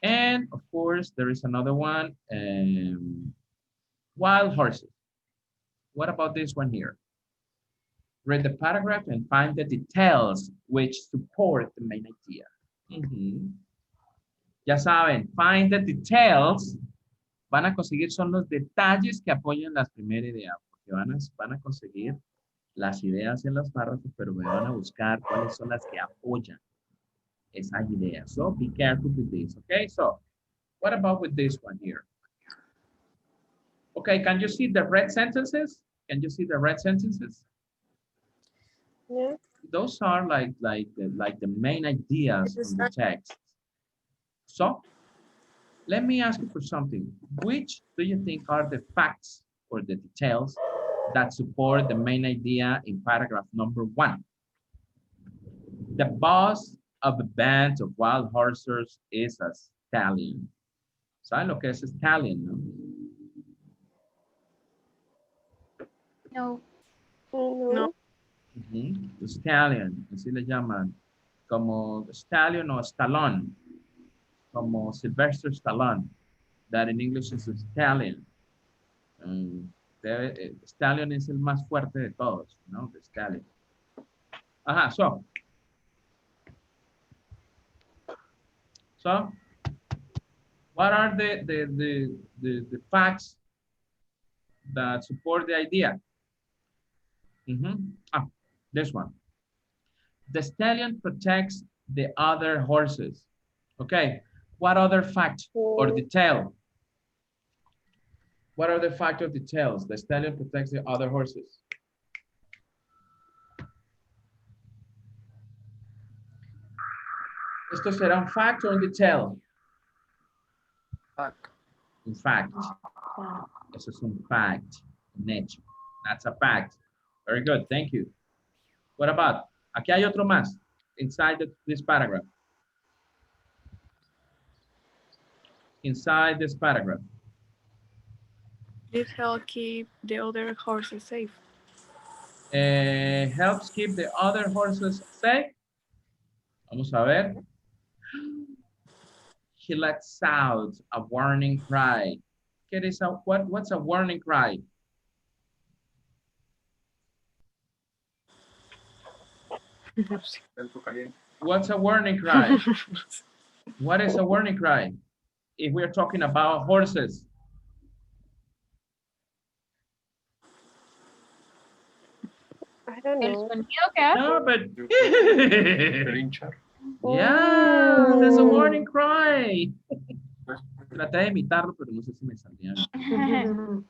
Speaker 2: And of course, there is another one. Wild horses. What about this one here? Read the paragraph and find the details which support the main idea. Ya saben, find the details. Van a conseguir son los detalles que apoyan la primera idea. Porque van a conseguir las ideas en los párrafos, pero me van a buscar cuáles son las que apoyan esa idea. So be careful with this, okay? So what about with this one here? Okay, can you see the red sentences? Can you see the red sentences?
Speaker 3: Yeah.
Speaker 2: Those are like the main ideas in the text. So let me ask you for something. Which do you think are the facts or the details that support the main idea in paragraph number 1? The boss of a band of wild horses is a stallion. ¿Saben lo que es stallion, no?
Speaker 3: No.
Speaker 10: No.
Speaker 2: Stallion, así le llaman, como stallion o Stallone, como Sylvester Stallone, that in English is a stallion. Stallion es el más fuerte de todos, ¿no? The stallion. Ajá, so what are the facts that support the idea? This one. The stallion protects the other horses. Okay, what other fact or detail? What are the fact or details? The stallion protects the other horses. ¿Esto será un fact or un detail?
Speaker 9: Fact.
Speaker 2: Un fact. Eso es un fact. Un hecho. That's a fact. Very good, thank you. What about? Aquí hay otro más inside this paragraph. Inside this paragraph.
Speaker 10: This help keep the other horses safe.
Speaker 2: Helps keep the other horses safe. Vamos a ver. He lets out a warning cry. What's a warning cry? What's a warning cry? What is a warning cry? if we're talking about horses?
Speaker 3: I don't
Speaker 10: El
Speaker 3: know.
Speaker 10: sonido que hace.
Speaker 2: No, but
Speaker 6: Relinchar.
Speaker 2: yeah, there's a warning cry. Traté de imitarlo, pero no sé si me salía bien.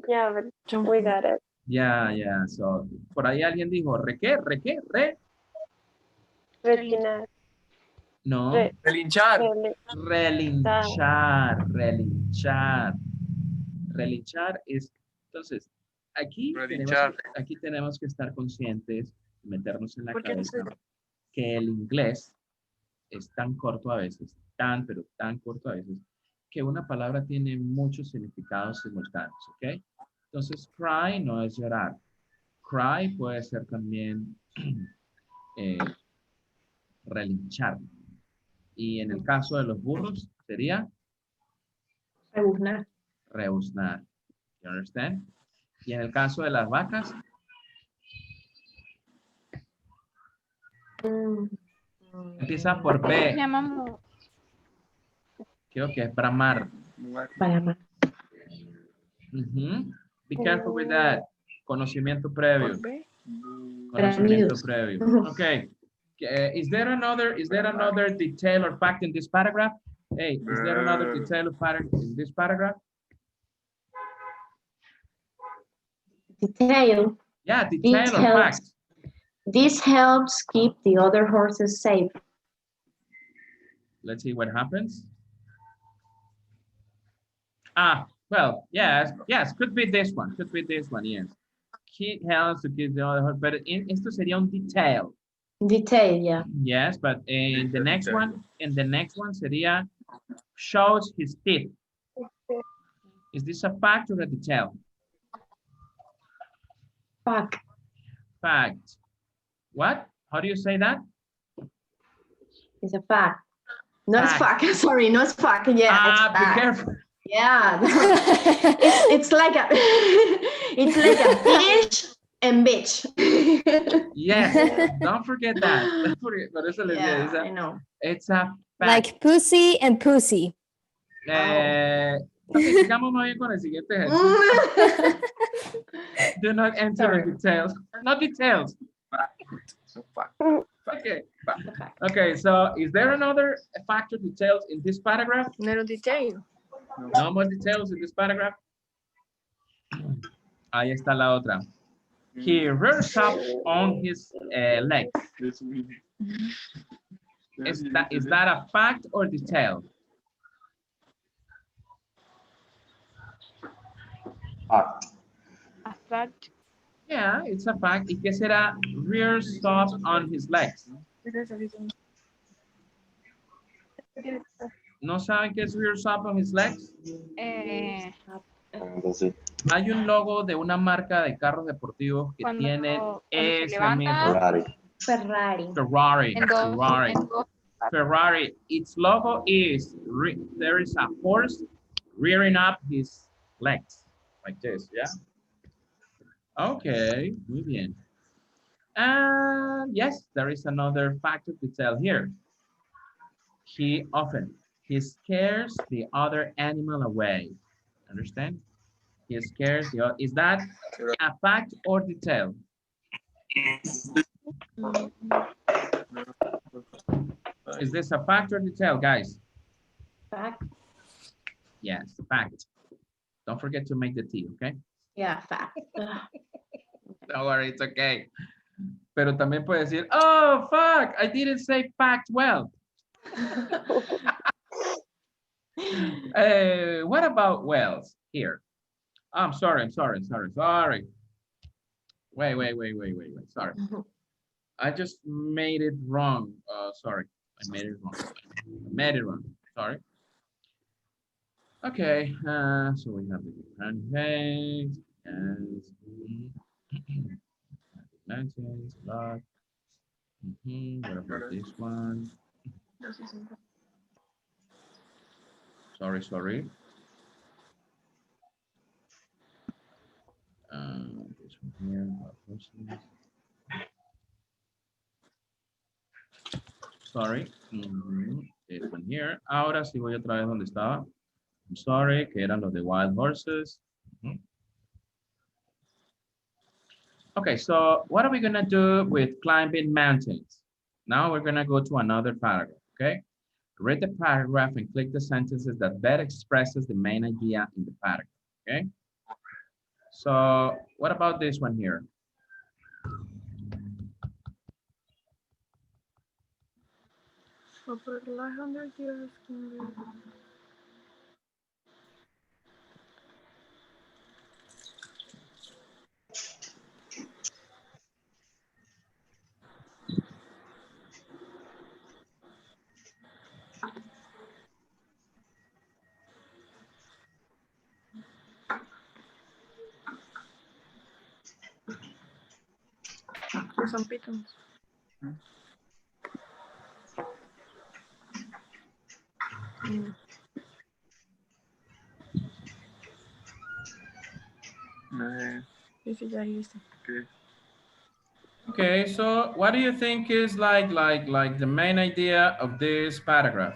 Speaker 3: Yeah, but we got it.
Speaker 2: Yeah. So, por ahí alguien dijo, ¿re qué? ¿Re qué? ¿Re?
Speaker 3: Respinar.
Speaker 2: No.
Speaker 6: Relinchar.
Speaker 2: Relinchar. Relinchar es, entonces,
Speaker 6: Relinchar.
Speaker 2: aquí tenemos que estar conscientes, meternos en la
Speaker 10: ¿Por qué no
Speaker 2: cabeza
Speaker 10: sé?
Speaker 2: que el inglés es tan corto a veces, pero tan corto a veces, que una palabra tiene muchos significados simultáneos, ¿ok? Entonces, cry no es llorar. Cry puede ser también relinchar. Y en el caso de los burros, sería
Speaker 1: Rebuznar.
Speaker 2: rebuznar. You understand? Y en el caso de las vacas, empieza por B.
Speaker 10: Llamamos
Speaker 2: Creo que es bramar.
Speaker 1: Bramar.
Speaker 2: Be careful with that. Conocimiento previo.
Speaker 10: por B.
Speaker 2: Conocimiento
Speaker 1: Bramidos.
Speaker 2: previo. Okay. Is there another detail or fact in this paragraph? Hey, is there another detail or fact in this paragraph?
Speaker 1: Detail.
Speaker 2: Yeah, detail or
Speaker 1: helps.
Speaker 2: fact.
Speaker 1: This helps keep the other horses safe.
Speaker 2: Let's see what happens. Well, yes, could be this one, yes. He helps to keep the other horse, but esto sería un detail.
Speaker 1: Detail, yeah.
Speaker 2: Yes, but in the next one sería shows his teeth. Is this a fact or a detail?
Speaker 1: Fact.
Speaker 2: Fact. What? How do you say that?
Speaker 1: It's a fact. No, it's
Speaker 2: Fact.
Speaker 1: fact. Sorry, no, it's fact. Yeah, it's
Speaker 2: Be
Speaker 1: fact.
Speaker 2: careful.
Speaker 1: Yeah. it's like a it's like a fish and bitch.
Speaker 2: Yes, don't forget that. Por eso les
Speaker 1: Yeah,
Speaker 2: decía,
Speaker 1: I know.
Speaker 2: it's a fact.
Speaker 5: Like pussy and pussy.
Speaker 2: Sigamos más bien con el siguiente ejercicio. Do not enter in details. Not details. Okay. Okay, so is there another factor details in this paragraph?
Speaker 10: No era un detail.
Speaker 2: No more details in this paragraph. Ahí está la otra. He rears up on his legs. Is that a fact or detail?
Speaker 4: Fact.
Speaker 10: A fact.
Speaker 2: Yeah, it's a fact. ¿Y qué será rears up on his legs? ¿No saben qué es rears up on his legs?
Speaker 4: Entonces,
Speaker 2: Hay un logo de una marca de carros deportivos que tiene ese mismo.
Speaker 1: Ferrari.
Speaker 2: Ferrari. Its logo is there is a horse rearing up his legs like this, yeah. Okay, muy bien. And yes, there is another factor to tell here. He scares the other animal away. Understand? He scares the other. Is that a fact or detail? Is this a fact or detail, guys?
Speaker 1: Fact.
Speaker 2: Yes, fact. Don't forget to make the tea, okay?
Speaker 1: Yeah, fact.
Speaker 2: Don't worry, it's okay. Pero también puede decir, oh, fuck, I didn't say fact well. What about wells here? I'm sorry. Wait, sorry. I just made it wrong. Sorry, I made it wrong. Sorry. Okay, so we have the pancakes, block. What about this one? Sorry. This one here. Sorry. This one here. Ahora sí voy otra vez donde estaba. I'm sorry, que eran los de wild horses. Mhm. Okay, so what are we gonna do with climbing mountains? Now we're gonna go to another paragraph, okay? Read the paragraph and click the sentences that better expresses the main idea in the paragraph, okay? So what about this one here?
Speaker 10: Over the last 100 years, for some pitons. Ese ya hice.
Speaker 2: Okay, so what do you think is like the main idea of this paragraph?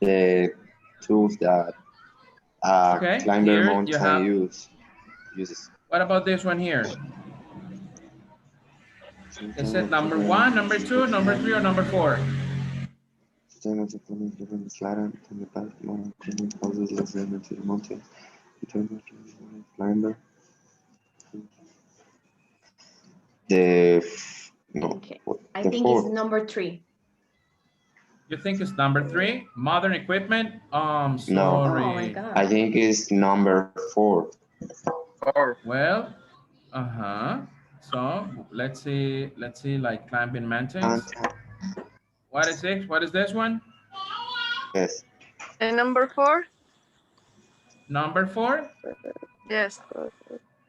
Speaker 4: The tools that
Speaker 2: Okay,
Speaker 4: climber
Speaker 2: here you
Speaker 4: mountain
Speaker 2: have,
Speaker 4: uses.
Speaker 2: what about this one here? Is it number 1, number 2, number 3, or number 4?
Speaker 1: Okay. I think it's number 3.
Speaker 2: You think it's number 3? Modern equipment?
Speaker 4: No.
Speaker 2: Sorry.
Speaker 1: Oh my God.
Speaker 4: I think it's number 4.
Speaker 2: Well, so let's see like climbing mountains. What is it? What is this one?
Speaker 4: Yes.
Speaker 10: And number 4?
Speaker 2: Number 4?
Speaker 10: Yes.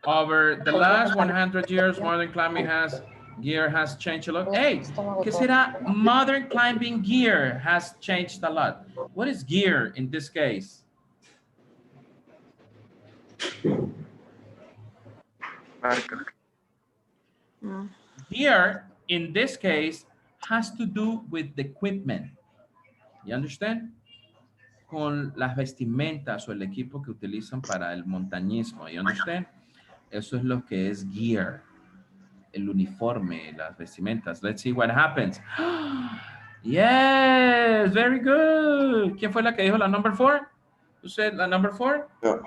Speaker 2: Over the last 100 years, modern climbing gear has changed a lot. Hey, ¿qué será? Modern climbing gear has changed a lot. What is gear in this case? Gear in this case has to do with the equipment. You understand? Con las vestimentas o el equipo que utilizan para el montañismo. You understand? Eso es lo que es gear. El uniforme, las vestimentas. Let's see what happens. Yes, very good. ¿Quién fue la que dijo la number 4? You said la number 4?
Speaker 4: Yeah.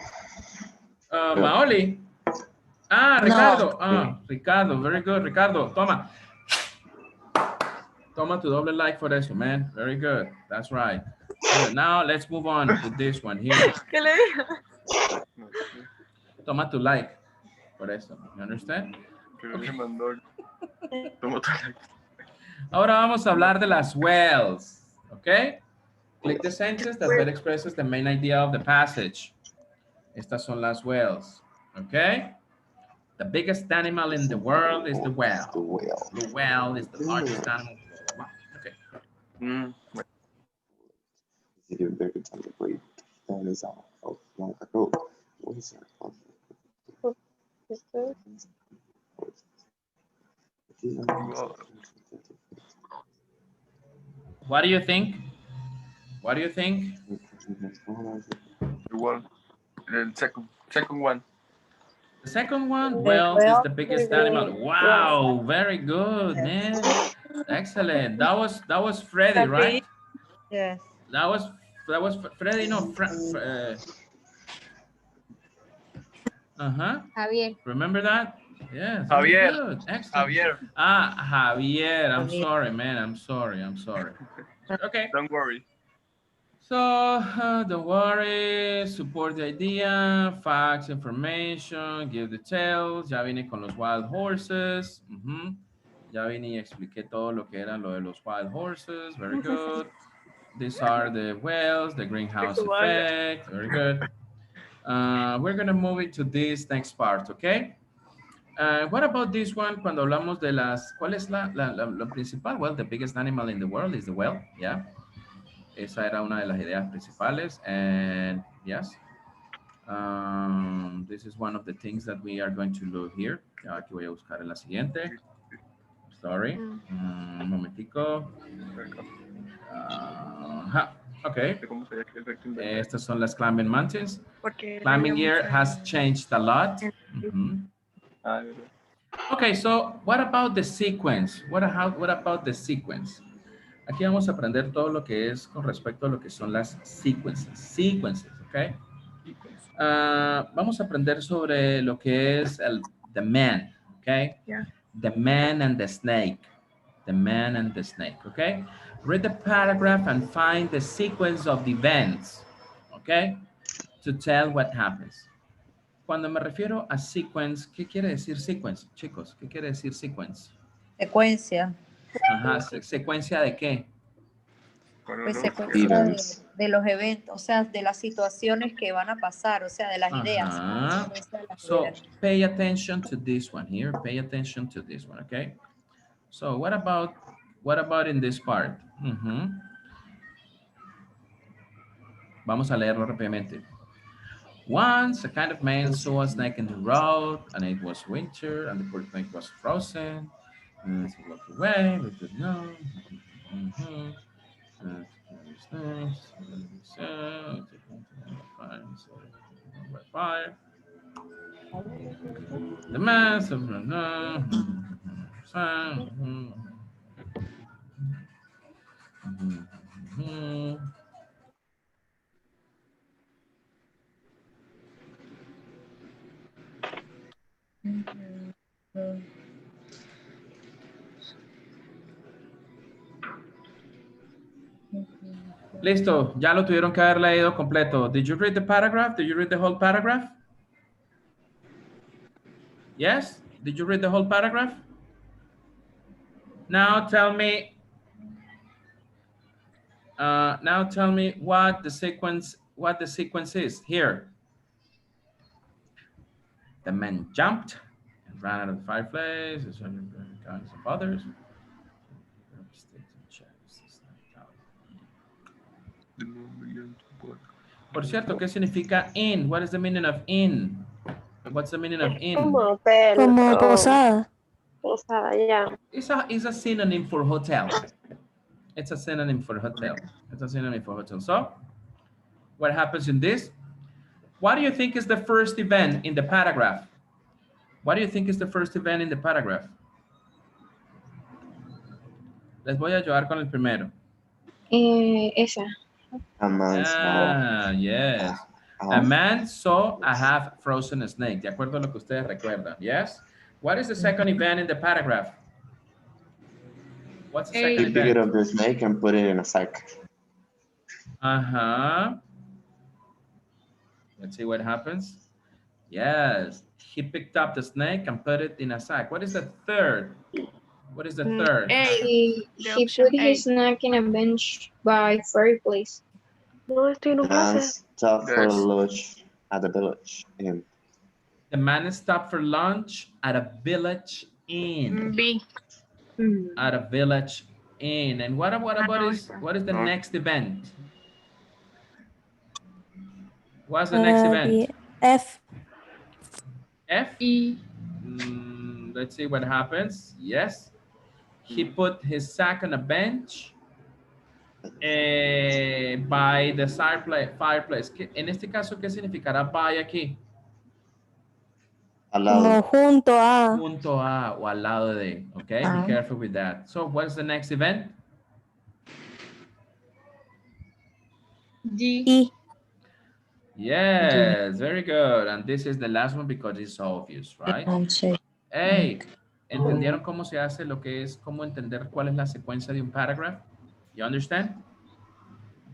Speaker 2: Maoli. Ricardo. Ricardo, very good, Ricardo. Toma. Toma tu doble like for eso, man. Very good. That's right. Good. Now let's move on with this one here.
Speaker 10: ¿Qué le dijo?
Speaker 2: Toma tu like por eso. You understand? Okay. Ahora vamos a hablar de las wells. Okay? Click the sentence that better expresses the main idea of the passage. Estas son las wells. Okay? The biggest animal in the world is the whale. The whale is the largest animal. Okay. What do you think? What do you think?
Speaker 6: The one. The second one.
Speaker 2: The second one, well, is the biggest animal. Wow, very good, man. Excellent. That was Freddy, right?
Speaker 12: Yes.
Speaker 2: That was Freddy, no.
Speaker 12: Javier.
Speaker 2: Remember that? Yes.
Speaker 6: Javier.
Speaker 2: Good. Excellent.
Speaker 6: Javier.
Speaker 2: Javier. I'm sorry, man. I'm sorry. Okay.
Speaker 6: Don't worry.
Speaker 2: So, don't worry, support the idea, facts, information, give details. Ya vine con los wild horses. Ya vine y expliqué todo lo que era lo de los wild horses. Very good. These are the whales, the greenhouse effect. Very good. We're going to move into this next part, okay? What about this one? Cuando hablamos de las, ¿cuál es la principal? Well, the biggest animal in the world is the whale, yeah. Esa era una de las ideas principales, and yes, this is one of the things that we are going to look here. Ya aquí voy a buscar en la siguiente. Sorry, un momentico. Okay.
Speaker 6: ¿Cómo sería que efecto invertido?
Speaker 2: Estas son las climbing mountains.
Speaker 10: Porque
Speaker 2: Climbing
Speaker 10: había
Speaker 2: gear
Speaker 10: mucho
Speaker 2: has changed a lot.
Speaker 6: Ah, de verdad.
Speaker 2: Okay, so what about the sequence? What about the sequence? Aquí vamos a aprender todo lo que es con respecto a lo que son las sequences. Sequences, okay? Vamos a aprender sobre lo que es the man, okay?
Speaker 10: Yeah.
Speaker 2: The man and the snake. The man and the snake, okay? Read the paragraph and find the sequence of the events, okay? To tell what happens. Cuando me refiero a sequence, ¿qué quiere decir sequence, chicos? ¿Qué quiere decir sequence?
Speaker 8: Secuencia.
Speaker 2: Ajá, ¿secuencia de qué?
Speaker 8: Pues secuencia de los eventos, o sea, de las situaciones que van a pasar, o sea, de las ideas. Secuencia de las
Speaker 2: So
Speaker 8: ideas.
Speaker 2: pay attention to this one here. Pay attention to this one, okay? So what about in this part? Vamos a leerlo rápidamente. Once a kind of man saw a snake in the road, and it was winter, and the poor snake was frozen. And he walked away, but did not. Fire. The mass of Listo, ya lo tuvieron que haber leído completo. Did you read the paragraph? Did you read the whole paragraph? Yes? Did you read the whole paragraph? Now tell me what the sequence is here. The man jumped and ran out of the fireplace. There's kinds of others. Por cierto, ¿qué significa in? What is the meaning of in? What's the meaning of in?
Speaker 3: Como hotel.
Speaker 5: Como posada.
Speaker 3: Posada, yeah.
Speaker 2: It's a synonym for hotel. It's a synonym for hotel. It's a synonym for hotel. So, what happens in this? What do you think is the first event in the paragraph? What do you think is the first event in the paragraph? Les voy a ayudar con el primero.
Speaker 11: Esa.
Speaker 2: Yes. A man saw a half-frozen snake. De acuerdo a lo que ustedes recuerdan. Yes. What is the second event in the paragraph? What's the second
Speaker 4: He
Speaker 2: event?
Speaker 4: picked up the snake and put it in a sack.
Speaker 2: Let's see what happens. Yes. He picked up the snake and put it in a sack. What is the third? What is the third?
Speaker 11: He put his snack in a bench by fireplace.
Speaker 3: No, esto no
Speaker 4: Man
Speaker 3: pasa.
Speaker 4: stopped for lunch at the village inn.
Speaker 2: The man stopped for lunch at a village inn.
Speaker 10: B.
Speaker 2: At a village inn. And what is the next event? What's the next event?
Speaker 5: F.
Speaker 2: F?
Speaker 11: E.
Speaker 2: Let's see what happens. Yes. He put his sack on a bench by the fireplace. En este caso, ¿qué significará by aquí?
Speaker 4: Al lado.
Speaker 5: Como junto a.
Speaker 2: Junto a o al lado de. Okay, be careful with that. So, what's the next event?
Speaker 11: D.
Speaker 5: E.
Speaker 2: Yes, very good. And this is the last one because it's obvious, right? Hey, ¿entendieron cómo se hace lo que es, cómo entender cuál es la secuencia de un paragraph? You understand?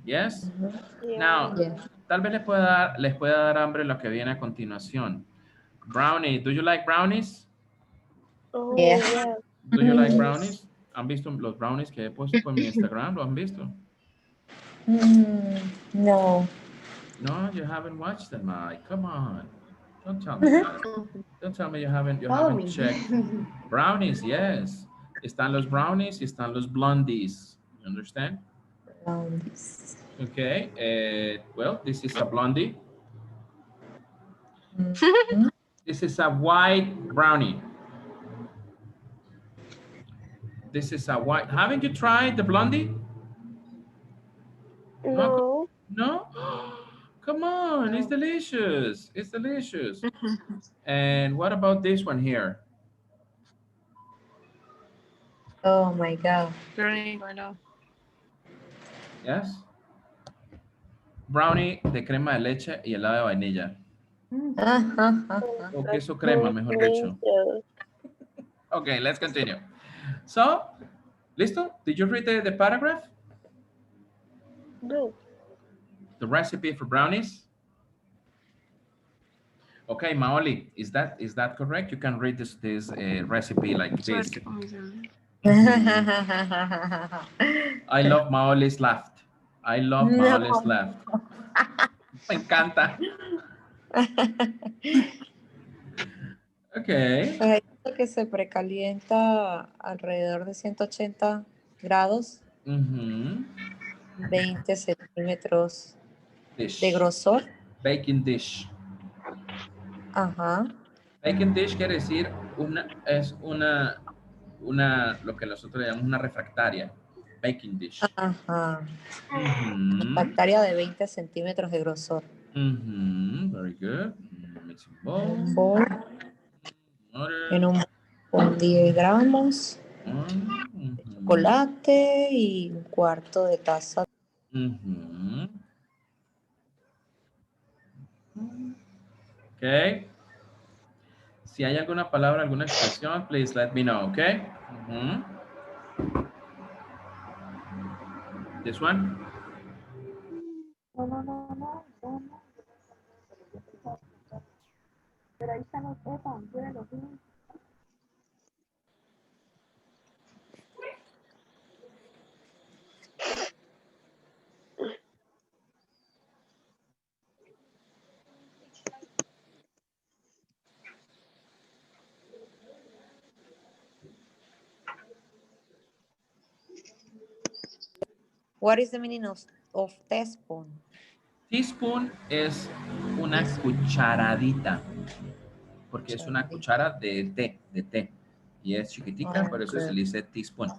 Speaker 2: Yes?
Speaker 3: Yeah.
Speaker 2: Now, tal vez les pueda dar hambre lo que viene a continuación. Brownie, do you like brownies?
Speaker 3: Oh,
Speaker 8: Yeah.
Speaker 3: yeah.
Speaker 2: Do you like brownies? ¿Han visto los brownies que he puesto en mi Instagram? ¿Lo han visto?
Speaker 8: No.
Speaker 2: No, you haven't watched them, Mike. Come on. Don't tell me that. Don't tell me you haven't checked. Brownies, yes. Están los brownies y están los blondies. You understand? Okay. Well, this is a blondie. This is a white brownie. This is a white. Haven't you tried the blondie? No? Come on, it's delicious. It's delicious. And what about this one here?
Speaker 8: Oh my God.
Speaker 10: Very well.
Speaker 2: Yes? Brownie de crema de leche y helado de vainilla. O queso crema, mejor dicho. Okay, let's continue. So, ¿listo? Did you read the paragraph?
Speaker 3: No.
Speaker 2: The recipe for brownies? Okay, Maoli, is that correct? You can read this recipe like this. I love Maoli's laugh. I love Maoli's laugh. Me encanta. Okay.
Speaker 8: Que se precalienta alrededor de 180 grados, 20 centímetros de grosor.
Speaker 2: Baking dish.
Speaker 8: Ajá.
Speaker 2: Baking dish quiere decir lo que nosotros llamamos una refractaria. Baking dish.
Speaker 8: Ajá. Refractaria de 20 centímetros de grosor.
Speaker 2: Very good. Mixing
Speaker 8: bowl. En un con 10 gramos de chocolate y un cuarto de taza.
Speaker 2: Okay. Si hay alguna palabra, alguna expresión, please let me know, okay? This one?
Speaker 12: No. Pero ahí están los epan, ¿quieren los niños?
Speaker 8: What is the meaning of teaspoon?
Speaker 2: Teaspoon es una cucharadita, porque es una cuchara de té, y es chiquitita, por eso se le dice teaspoon.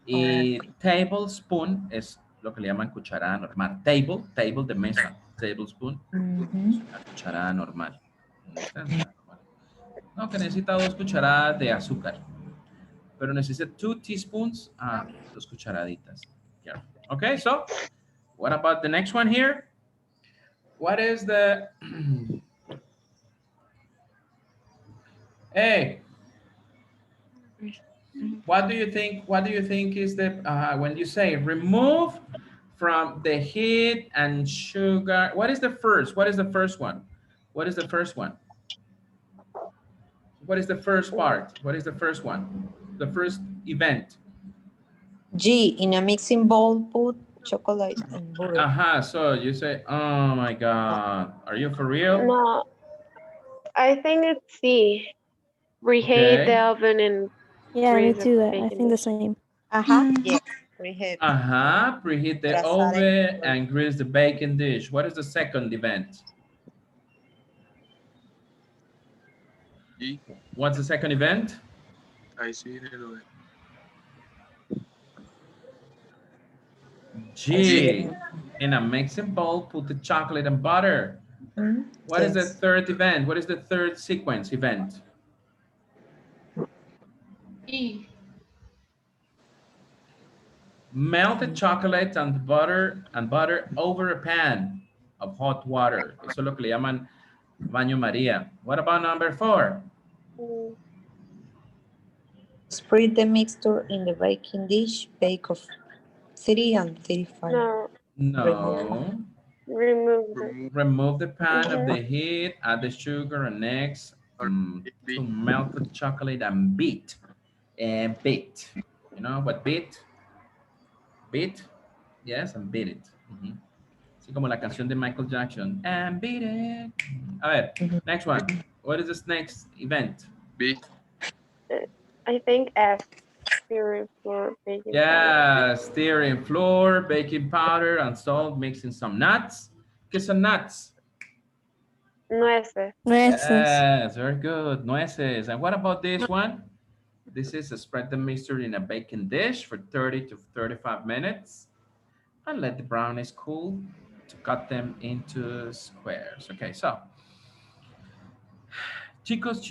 Speaker 2: Y tablespoon es lo que le llaman cucharada normal. Table de mesa, tablespoon, es una cucharada normal. No, que necesita 2 cucharadas de azúcar, pero necesita 2 teaspoons, 2 cucharaditas. Yeah. Okay, so what about the next one here? What is the hey? What do you think is the when you say remove from the heat and sugar? What is the first? What is the first one? What is the first one? What is the first part? What is the first one? The first event.
Speaker 8: G, in a mixing bowl, put chocolate and butter.
Speaker 2: So you say, oh my God, are you for real?
Speaker 3: No, I think it's C. Reheat the oven and
Speaker 5: me too. I think the same.
Speaker 8: Yes, preheat.
Speaker 2: Preheat the oven and grease the baking dish. What is the second event?
Speaker 9: G.
Speaker 2: What's the second event?
Speaker 9: I see it.
Speaker 2: G. In a mixing bowl, put the chocolate and butter. What is the third event? What is the third sequence event?
Speaker 12: E.
Speaker 2: Melt the chocolate and butter over a pan of hot water. Eso es lo que le llaman baño María. What about number 4?
Speaker 8: Spread the mixture in the baking dish. Bake of 30 and 35.
Speaker 2: No. Remove the pan of the heat, add the sugar and eggs to melt the chocolate and beat. And beat. You know what beat? Beat? Yes, and beat it. Así como la canción de Michael Jackson. And beat it. A ver, next one. What is this next event?
Speaker 9: B.
Speaker 3: I think F. Stirring flour, baking
Speaker 2: powder. Stirring flour, baking powder, and salt, mixing some nuts. ¿Qué son nuts?
Speaker 3: Nueces.
Speaker 2: Yes, very good. Nueces. And what about this one? This is spread the mixture in a baking dish for 30 to 35 minutes and let the brownies cool to cut them into squares. Okay, so chicos,